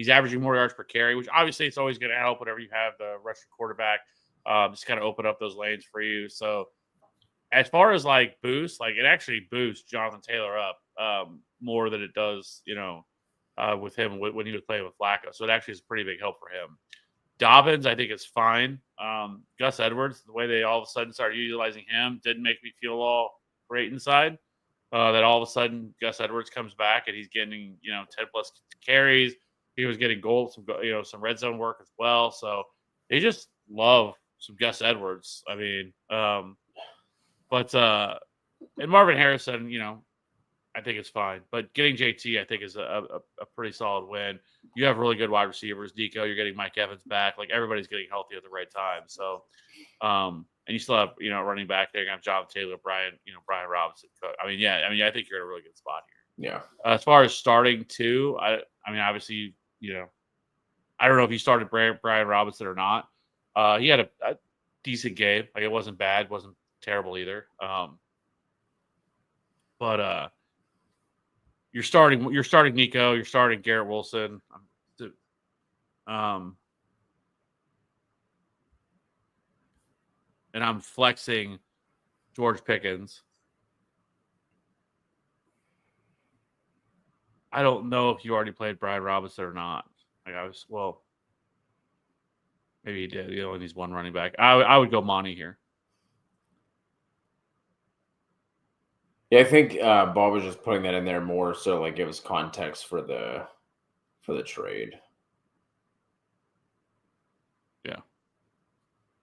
averaging more yards per carry, which obviously it's always going to help whenever you have the rushing quarterback. Just kind of open up those lanes for you. So as far as like boost, like it actually boosts Jonathan Taylor up more than it does, with him when he was playing with Flacco. So it actually is a pretty big help for him. Dobbins, I think, is fine. Gus Edwards, the way they all of a sudden started utilizing him didn't make me feel all great inside. That all of a sudden Gus Edwards comes back and he's getting 10 plus carries. He was getting goals, some red zone work as well. So they just love some Gus Edwards. I mean, and Marvin Harrison, I think it's fine. But getting JT, I think, is a pretty solid win. You have really good wide receivers. Nico, you're getting Mike Evans back. Like, everybody's getting healthy at the right time. So, and you still have, running back there. You have Jonathan Taylor, Brian Robinson. I think you're in a really good spot here. Yeah. As far as starting too, obviously, I don't know if you started Brian Robinson or not. He had a decent game. Like, it wasn't bad, wasn't terrible either. But you're starting Nico, you're starting Garrett Wilson. And I'm flexing George Pickens. I don't know if you already played Brian Robinson or not. Maybe he did. He only needs one running back. I would go Monty here. Yeah, I think Bob was just putting that in there more so like give us context for the trade. Yeah.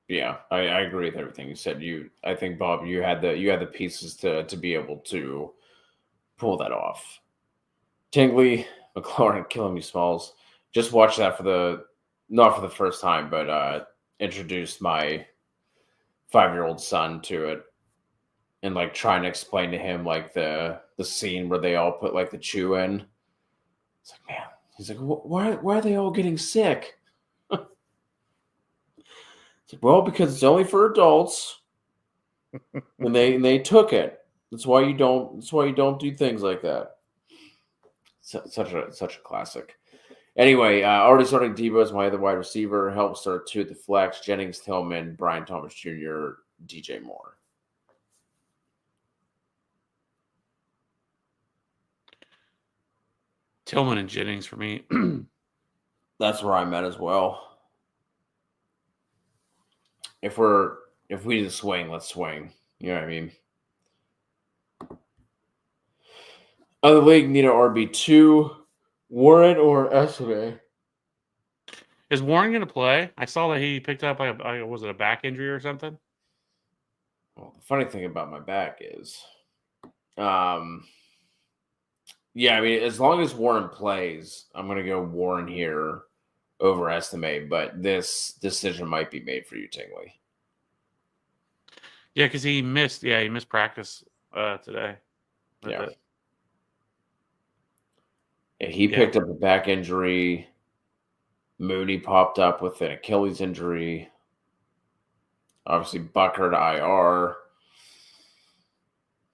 Yeah, I agree with everything you said. I think Bob, you had the pieces to be able to pull that off. Tingley, McLaurin, killing me, Smalls. Just watched that not for the first time, but introduced my 5-year-old son to it. And like trying to explain to him like the scene where they all put like the chew in. It's like, man, he's like, why are they all getting sick? It's like, well, because it's only for adults, and they took it. That's why you don't do things like that. Such a classic. Anyway, already starting Debo as my other wide receiver. Help start 2 at the flex. Jennings, Tillman, Brian Thomas Jr., DJ Moore. Tillman and Jennings for me. That's where I'm at as well. If we need to swing, let's swing. You know what I mean? Other league need an RB2, Warren or Esme. Is Warren going to play? I saw that he picked up was it a back injury or something? Well, the funny thing about my back is, yeah, I mean, as long as Warren plays, I'm going to go Warren here over Estimate, but this decision might be made for you, Tingley. Yeah, because he missed practice today. Yeah. He picked up a back injury. Mooney popped up with an Achilles injury. Obviously, Bucker to IR.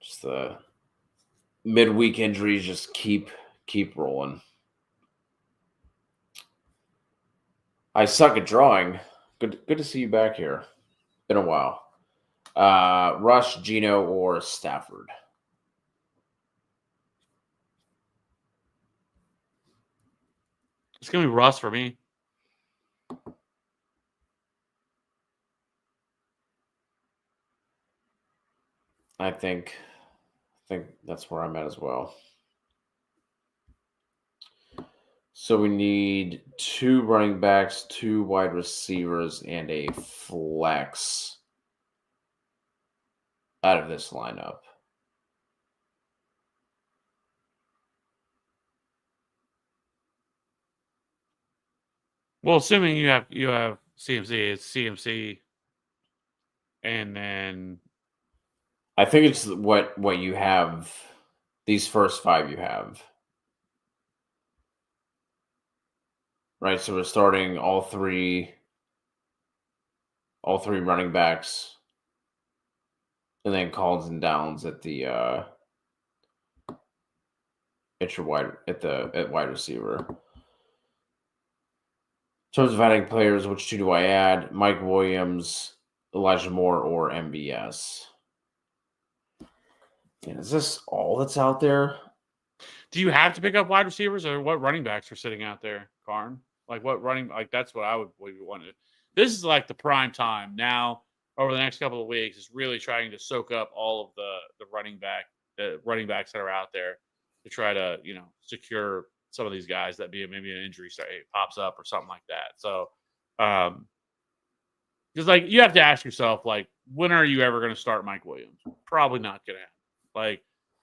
Just the midweek injuries just keep rolling. I suck at drawing. Good to see you back here. Been a while. Rush, Gino, or Stafford? It's gonna be Russ for me. I think that's where I'm at as well. So we need 2 running backs, 2 wide receivers, and a flex out of this lineup. Well, assuming you have CMC, it's CMC, and then I think it's what you have. These first 5 you have. right? So we're starting all three running backs, and then Collins and Downs at the at wide receiver. In terms of adding players, which two do I add? Mike Williams, Elijah Moore, or MBS? Yeah, is this all that's out there? Do you have to pick up wide receivers, or what running backs are sitting out there, Karn? Like what running? Like that's what I would want to. This is like the prime time now. Over the next couple of weeks, is really trying to soak up all of the running backs that are out there to try to secure some of these guys that maybe an injury pops up or something like that. So, because like you have to ask yourself, like, when are you ever going to start Mike Williams? Probably not going to happen. Like,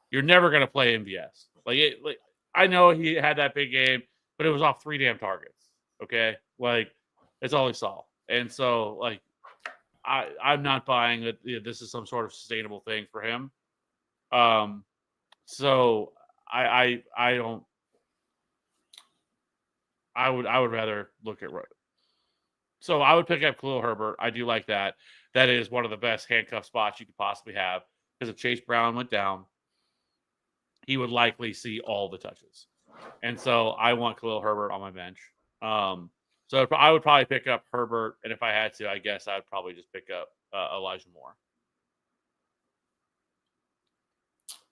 you're never going to play MVS. Like I know he had that big game, but it was off 3 damn targets. Okay, like that's all he saw, and so like I'm not buying that this is some sort of sustainable thing for him. So I don't. I would rather look at. So I would pick up Khalil Herbert. I do like that. That is one of the best handcuff spots you could possibly have, because if Chase Brown went down, he would likely see all the touches. And so I want Khalil Herbert on my bench. So I would probably pick up Herbert, and if I had to, I guess I'd probably just pick up Elijah Moore.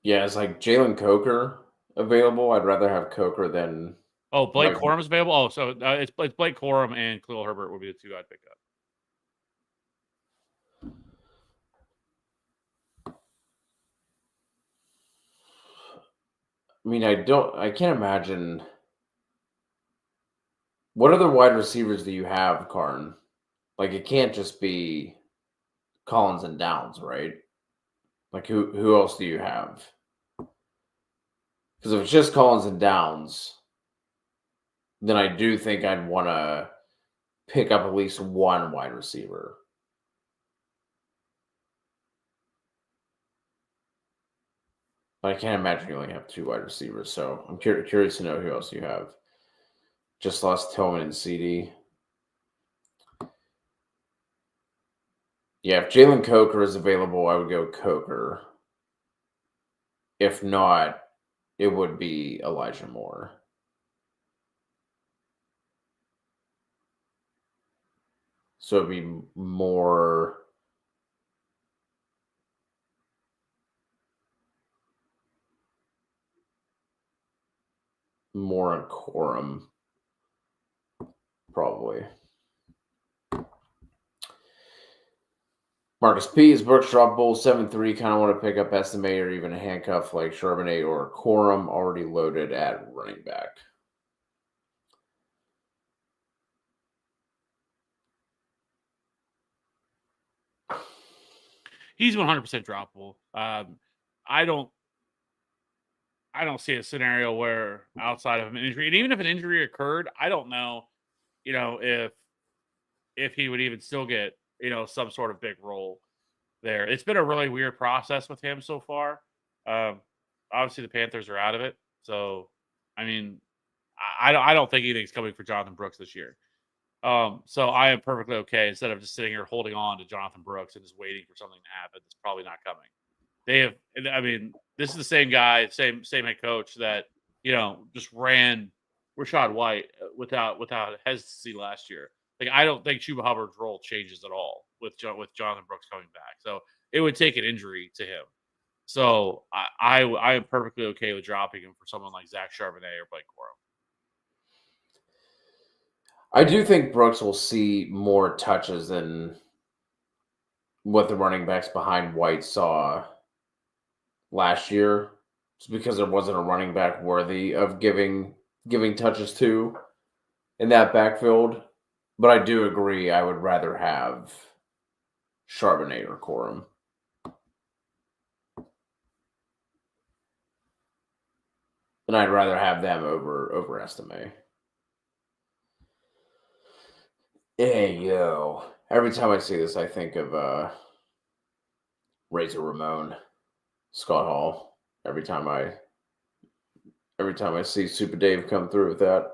Yeah, it's like Jalen Coker available. I'd rather have Coker than. Oh, Blake Corum is available. Oh, so it's Blake Corum and Khalil Herbert would be the two I'd pick up. I mean, I can't imagine. What other wide receivers do you have, Karn? Like, it can't just be Collins and Downs, right? Like, who else do you have? Because if it's just Collins and Downs, then I do think I'd want to pick up at least one wide receiver. But I can't imagine you only have 2 wide receivers, so I'm curious to know who else you have. Just lost Tillman and CD. Yeah, if Jalen Coker is available, I would go Coker. If not, it would be Elijah Moore. So it'd be more on Corum, probably. Marcus P is Brooks drop bowl 7-3. Kind of want to pick up SMA or even a handcuff like Charbonnet or Corum, already loaded at running back. He's 100% droppable. I don't see a scenario where outside of an injury, and even if an injury occurred, I don't know, if he would even still get, some sort of big role there. It's been a really weird process with him so far. Obviously the Panthers are out of it. So, I mean, I don't think anything's coming for Jonathan Brooks this year. So I am perfectly okay, instead of just sitting here holding on to Jonathan Brooks and just waiting for something to happen that's probably not coming. This is the same guy, same head coach that, just ran Rashad White without hesitancy last year. Like, I don't think Chuba Hubbard's role changes at all with Jonathan Brooks coming back. So it would take an injury to him. So I am perfectly okay with dropping him for someone like Zach Charbonnet or Blake Corum. I do think Brooks will see more touches than what the running backs behind White saw last year, just because there wasn't a running back worthy of giving touches to in that backfield. But I do agree, I would rather have Charbonnet or Corum. And I'd rather have them over Estime. Hey, yo. Every time I see this, I think of Razor Ramon, Scott Hall. Every time I see Super Dave come through with that.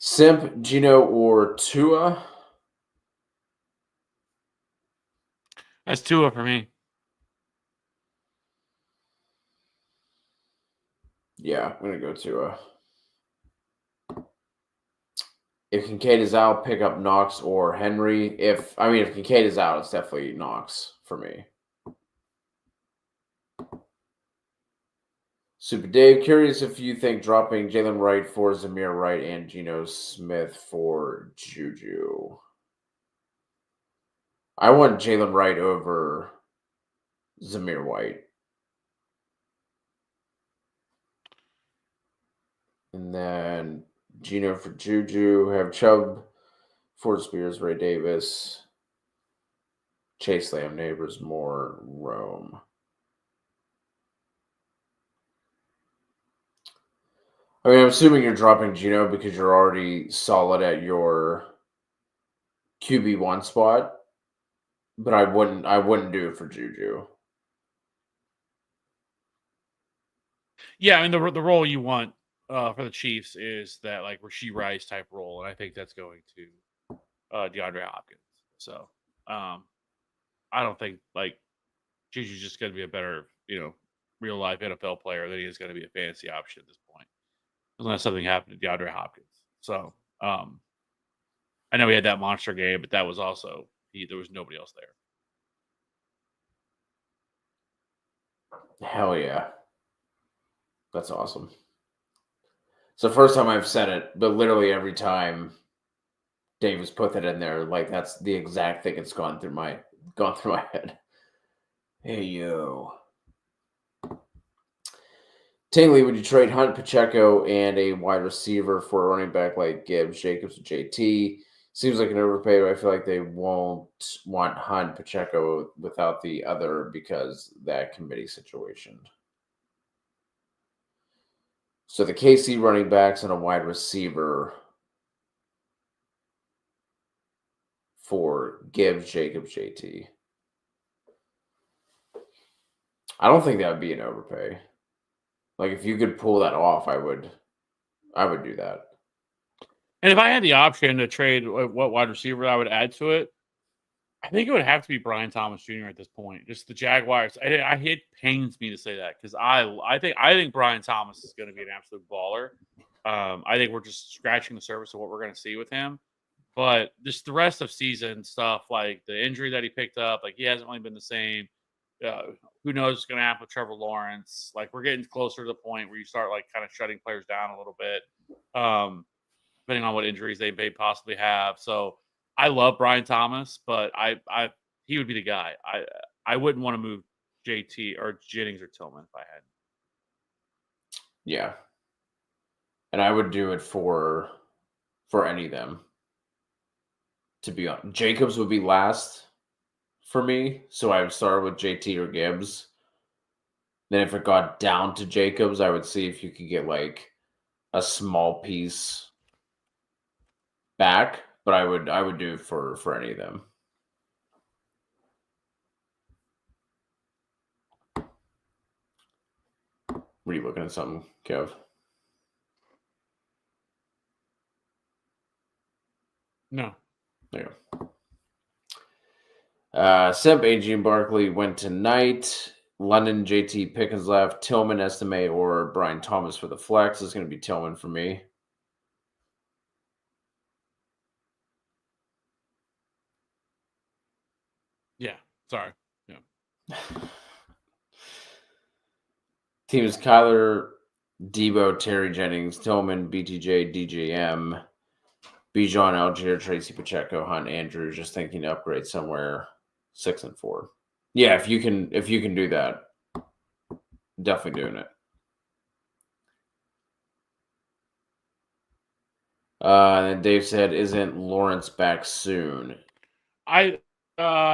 Simp, Gino, or Tua? That's Tua for me. Yeah, I'm gonna go Tua. If Kincaid is out, pick up Knox or Henry. If Kincaid is out, it's definitely Knox for me. Super Dave, curious if you think dropping Jalen Wright for Zamir Wright and Geno Smith for Juju. I want Jalen Wright over Zamir White. And then Geno for Juju. Have Chubb, Ford Spears, Ray Davis, Chase Lamb, Neighbors, Moore, Rome. I mean, I'm assuming you're dropping Geno because you're already solid at your QB1 spot, but I wouldn't do it for Juju. Yeah, I mean the role you want for the Chiefs is that like Rashee Rice type role, and I think that's going to DeAndre Hopkins. So I don't think like Juju's just going to be a better real life NFL player than he is going to be a fantasy option at this point, unless something happened to DeAndre Hopkins. So I know he had that monster game, but that was also there was nobody else there. Hell yeah. That's awesome. It's the first time I've said it, but literally every time Davis put that in there, like that's the exact thing that's gone through my head. Hey yo. Tingley, would you trade Hunt, Pacheco, and a wide receiver for a running back like Gibbs, Jacobs, or JT? Seems like an overpay, but I feel like they won't want Hunt, Pacheco without the other because that committee situation. So the KC running backs and a wide receiver for Gibbs, Jacobs, JT. I don't think that would be an overpay. Like if you could pull that off, I would do that. And if I had the option to trade what wide receiver I would add to it, I think it would have to be Brian Thomas Jr. at this point. Just the Jaguars. It pains me to say that because I think Brian Thomas is going to be an absolute baller. I think we're just scratching the surface of what we're going to see with him. But just the rest of season stuff, like the injury that he picked up, like he hasn't really been the same. Who knows what's going to happen with Trevor Lawrence? Like we're getting closer to the point where you start like kind of shutting players down a little bit, depending on what injuries they may possibly have. So I love Brian Thomas, but he would be the guy. I wouldn't want to move JT or Jennings or Tillman if I had. Yeah, and I would do it for any of them. To be honest, Jacobs would be last for me, so I would start with JT or Gibbs. Then if it got down to Jacobs, I would see if you could get like a small piece back, but I would do it for any of them. Were you looking at something, Kev? No. There you go. Simp, Adrian Barkley went tonight. London, JT Pickens left. Tillman, Estime, or Brian Thomas for the flex. This is going to be Tillman for me. Yeah. Sorry. Yeah. Team is Kyler, Debo, Terry Jennings, Tillman, BTJ, DJM, Bijan, Algier, Tracy Pacheco, Hunt, Andrew. Just thinking to upgrade somewhere 6 and 4. Yeah, if you can do that, definitely doing it. And Dave said, "Isn't Lawrence back soon?" I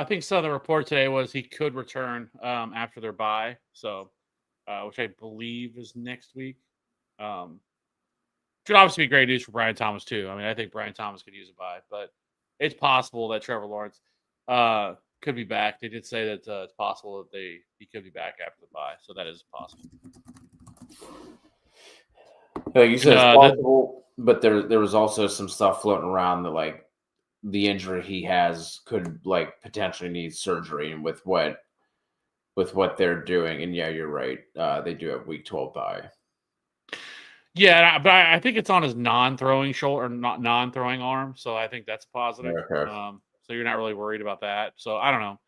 think some of the report today was he could return after their bye, so which I believe is next week. Should obviously be great news for Brian Thomas too. I mean, I think Brian Thomas could use a bye, but it's possible that Trevor Lawrence could be back. They did say that it's possible that he could be back after the bye, so that is possible. Like you said, it's possible. But there was also some stuff floating around that like the injury he has could like potentially need surgery, and with what they're doing, and yeah, you're right. They do have week 12 bye. Yeah, but I think it's on his non-throwing shoulder or not non-throwing arm, so I think that's positive. Okay. So you're not really worried about that. So I don't know.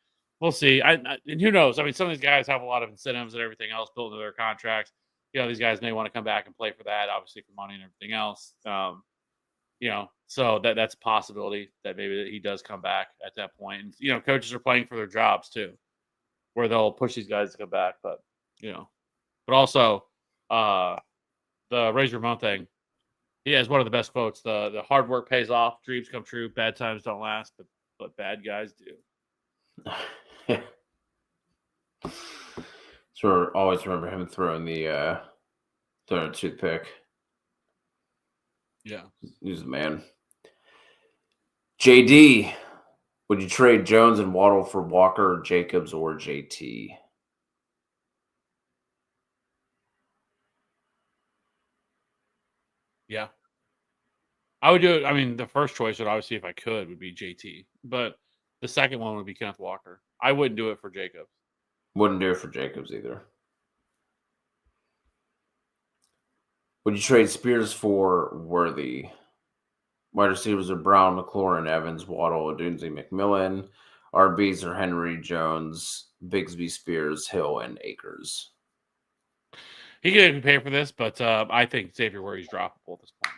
We'll see. And who knows? I mean, some of these guys have a lot of incentives and everything else built into their contracts. These guys may want to come back and play for that, obviously for money and everything else. So that's a possibility that maybe that he does come back at that point. And coaches are playing for their jobs too, where they'll push these guys to come back. But also, uh, the Razor Ramon thing. He has one of the best quotes. The hard work pays off, dreams come true, bad times don't last, but bad guys do. So always remember him throwing the toothpick. Yeah. He's the man. JD, would you trade Jones and Waddle for Walker, Jacobs, or JT? Yeah. I would do it. I mean, the first choice would obviously, if I could, would be JT. But the second one would be Kenneth Walker. I wouldn't do it for Jacobs. Wouldn't do it for Jacobs either. Would you trade Spears for Worthy? Wide receivers are Brown, McLaurin, Evans, Waddle, Odunze, McMillan. RBs are Henry, Jones, Bigsby, Spears, Hill, and Akers. He could pay for this, but I think Xavier Worthy's droppable at this point.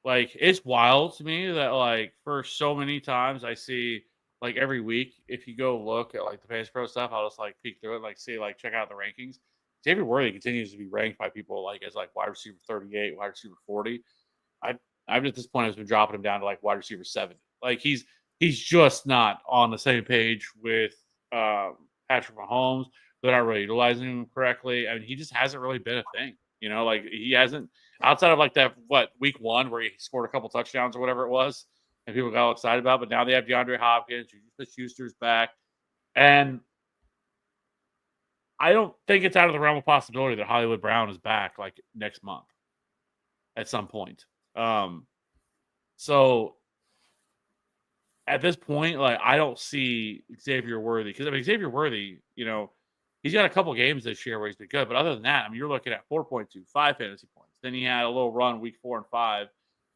Like, it's wild to me that, like, for so many times I see, like, every week, if you go look at, like, the Fantasy Pro stuff, I'll just, like, peek through it, like, see, like, check out the rankings. Xavier Worthy continues to be ranked by people, like, as, like, wide receiver 38, wide receiver 40. I've at this point has been dropping him down to, like, wide receiver 70. Like, he's just not on the same page with Patrick Mahomes. They're not really utilizing him correctly. I mean, he just hasn't really been a thing. Like, he hasn't outside of like that week 1 where he scored a couple touchdowns or whatever it was, and people got all excited about. But now they have DeAndre Hopkins, Schuster's back, and I don't think it's out of the realm of possibility that Hollywood Brown is back like next month at some point. So at this point, like, I don't see Xavier Worthy, because I mean, Xavier Worthy, he's got a couple games this year where he's been good, but other than that, I mean, you're looking at 4.25 fantasy points. Then he had a little run week 4 and 5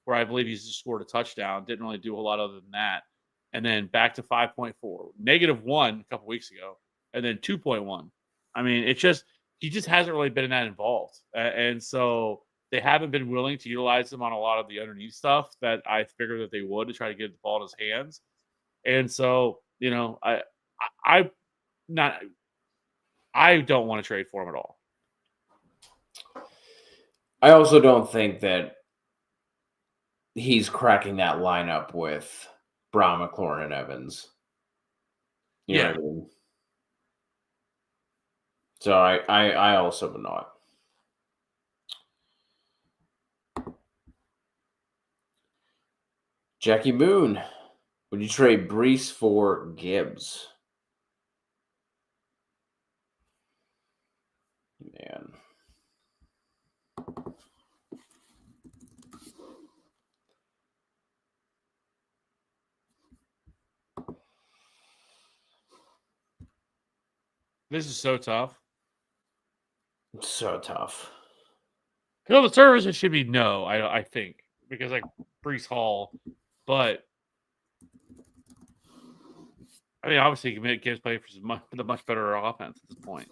where I believe he's just scored a touchdown. Didn't really do a lot other than that. And then back to 5.4, -1 a couple weeks ago, and then 2.1. I mean, he just hasn't really been that involved. And so they haven't been willing to utilize him on a lot of the underneath stuff that I figured that they would, to try to get the ball in his hands. And so, I don't want to trade for him at all. I also don't think that he's cracking that lineup with Brown, McLaurin, and Evans. You know what I mean? So I also would not. Jackie Moon, would you trade Brees for Gibbs? Man. This is so tough. It's so tough. The service, it should be no, I think, because like Brees Hall, but I mean, obviously, Gibbs play for the much better offense at this point.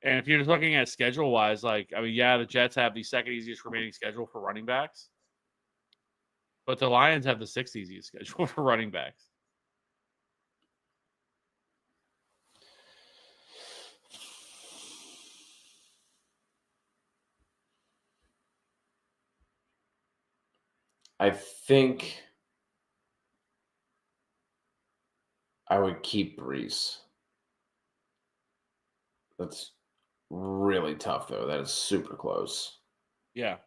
And if you're just looking at schedule wise, like, I mean, yeah, the Jets have the second easiest remaining schedule for running backs, but the Lions have the 6th easiest schedule for running backs. I think I would keep Brees. That's really tough, though. That is super close. Yeah.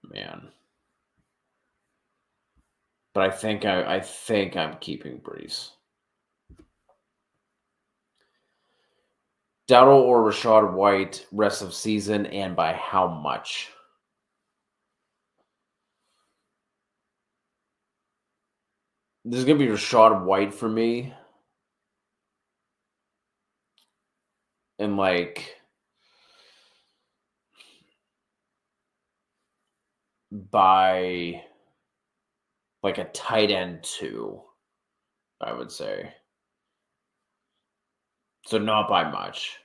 Man. But I think I'm keeping Brees. Dowdle or Rashad White rest of season, and by how much? This is going to be Rashad White for me. And by a tight end 2, I would say. So not by much.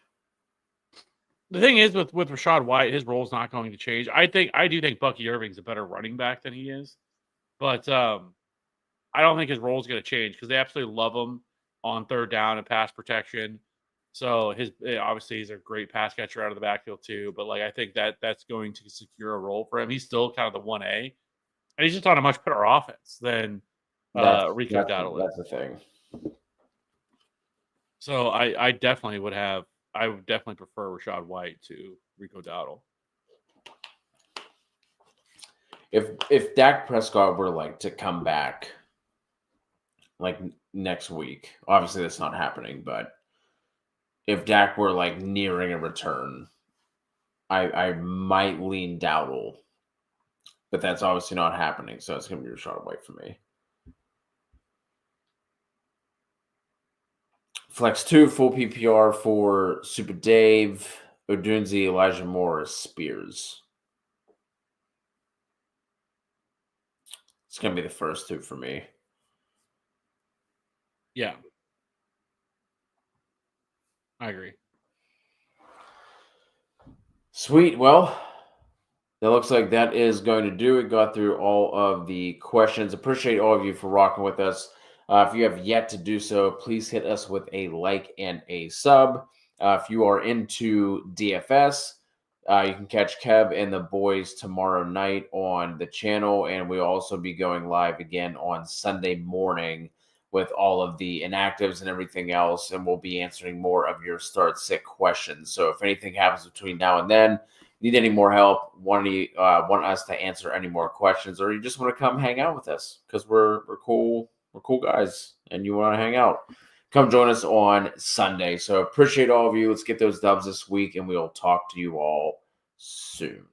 The thing is with Rashad White, his role is not going to change. I do think Bucky Irving's a better running back than he is, but I don't think his role is going to change because they absolutely love him on third down and pass protection. So obviously he's a great pass catcher out of the backfield too. But I think that's going to secure a role for him. He's still kind of the 1A, and he's just on a much better offense than Rico Dowdle is. That's the thing. So I definitely would prefer Rashad White to Rico Dowdle. If Dak Prescott were to come back next week, obviously that's not happening, but if Dak were nearing a return, I might lean Dowdle, but that's obviously not happening, so it's going to be Rashad White for me. Flex 2, full PPR for Super Dave, Odunzi, Elijah Moore, Spears. It's going to be the first 2 for me. Yeah. I agree. Sweet. Well, that looks like that is going to do it. Got through all of the questions. Appreciate all of you for rocking with us. If you have yet to do so, please hit us with a like and a sub. If you are into DFS, you can catch Kev and the boys tomorrow night on the channel, and we'll also be going live again on Sunday morning with all of the inactives and everything else, and we'll be answering more of your start-sit questions. So if anything happens between now and then, need any more help, want us to answer any more questions, or you just want to come hang out with us because we're cool guys and you want to hang out, come join us on Sunday. So appreciate all of you. Let's get those dubs this week, and we'll talk to you all soon.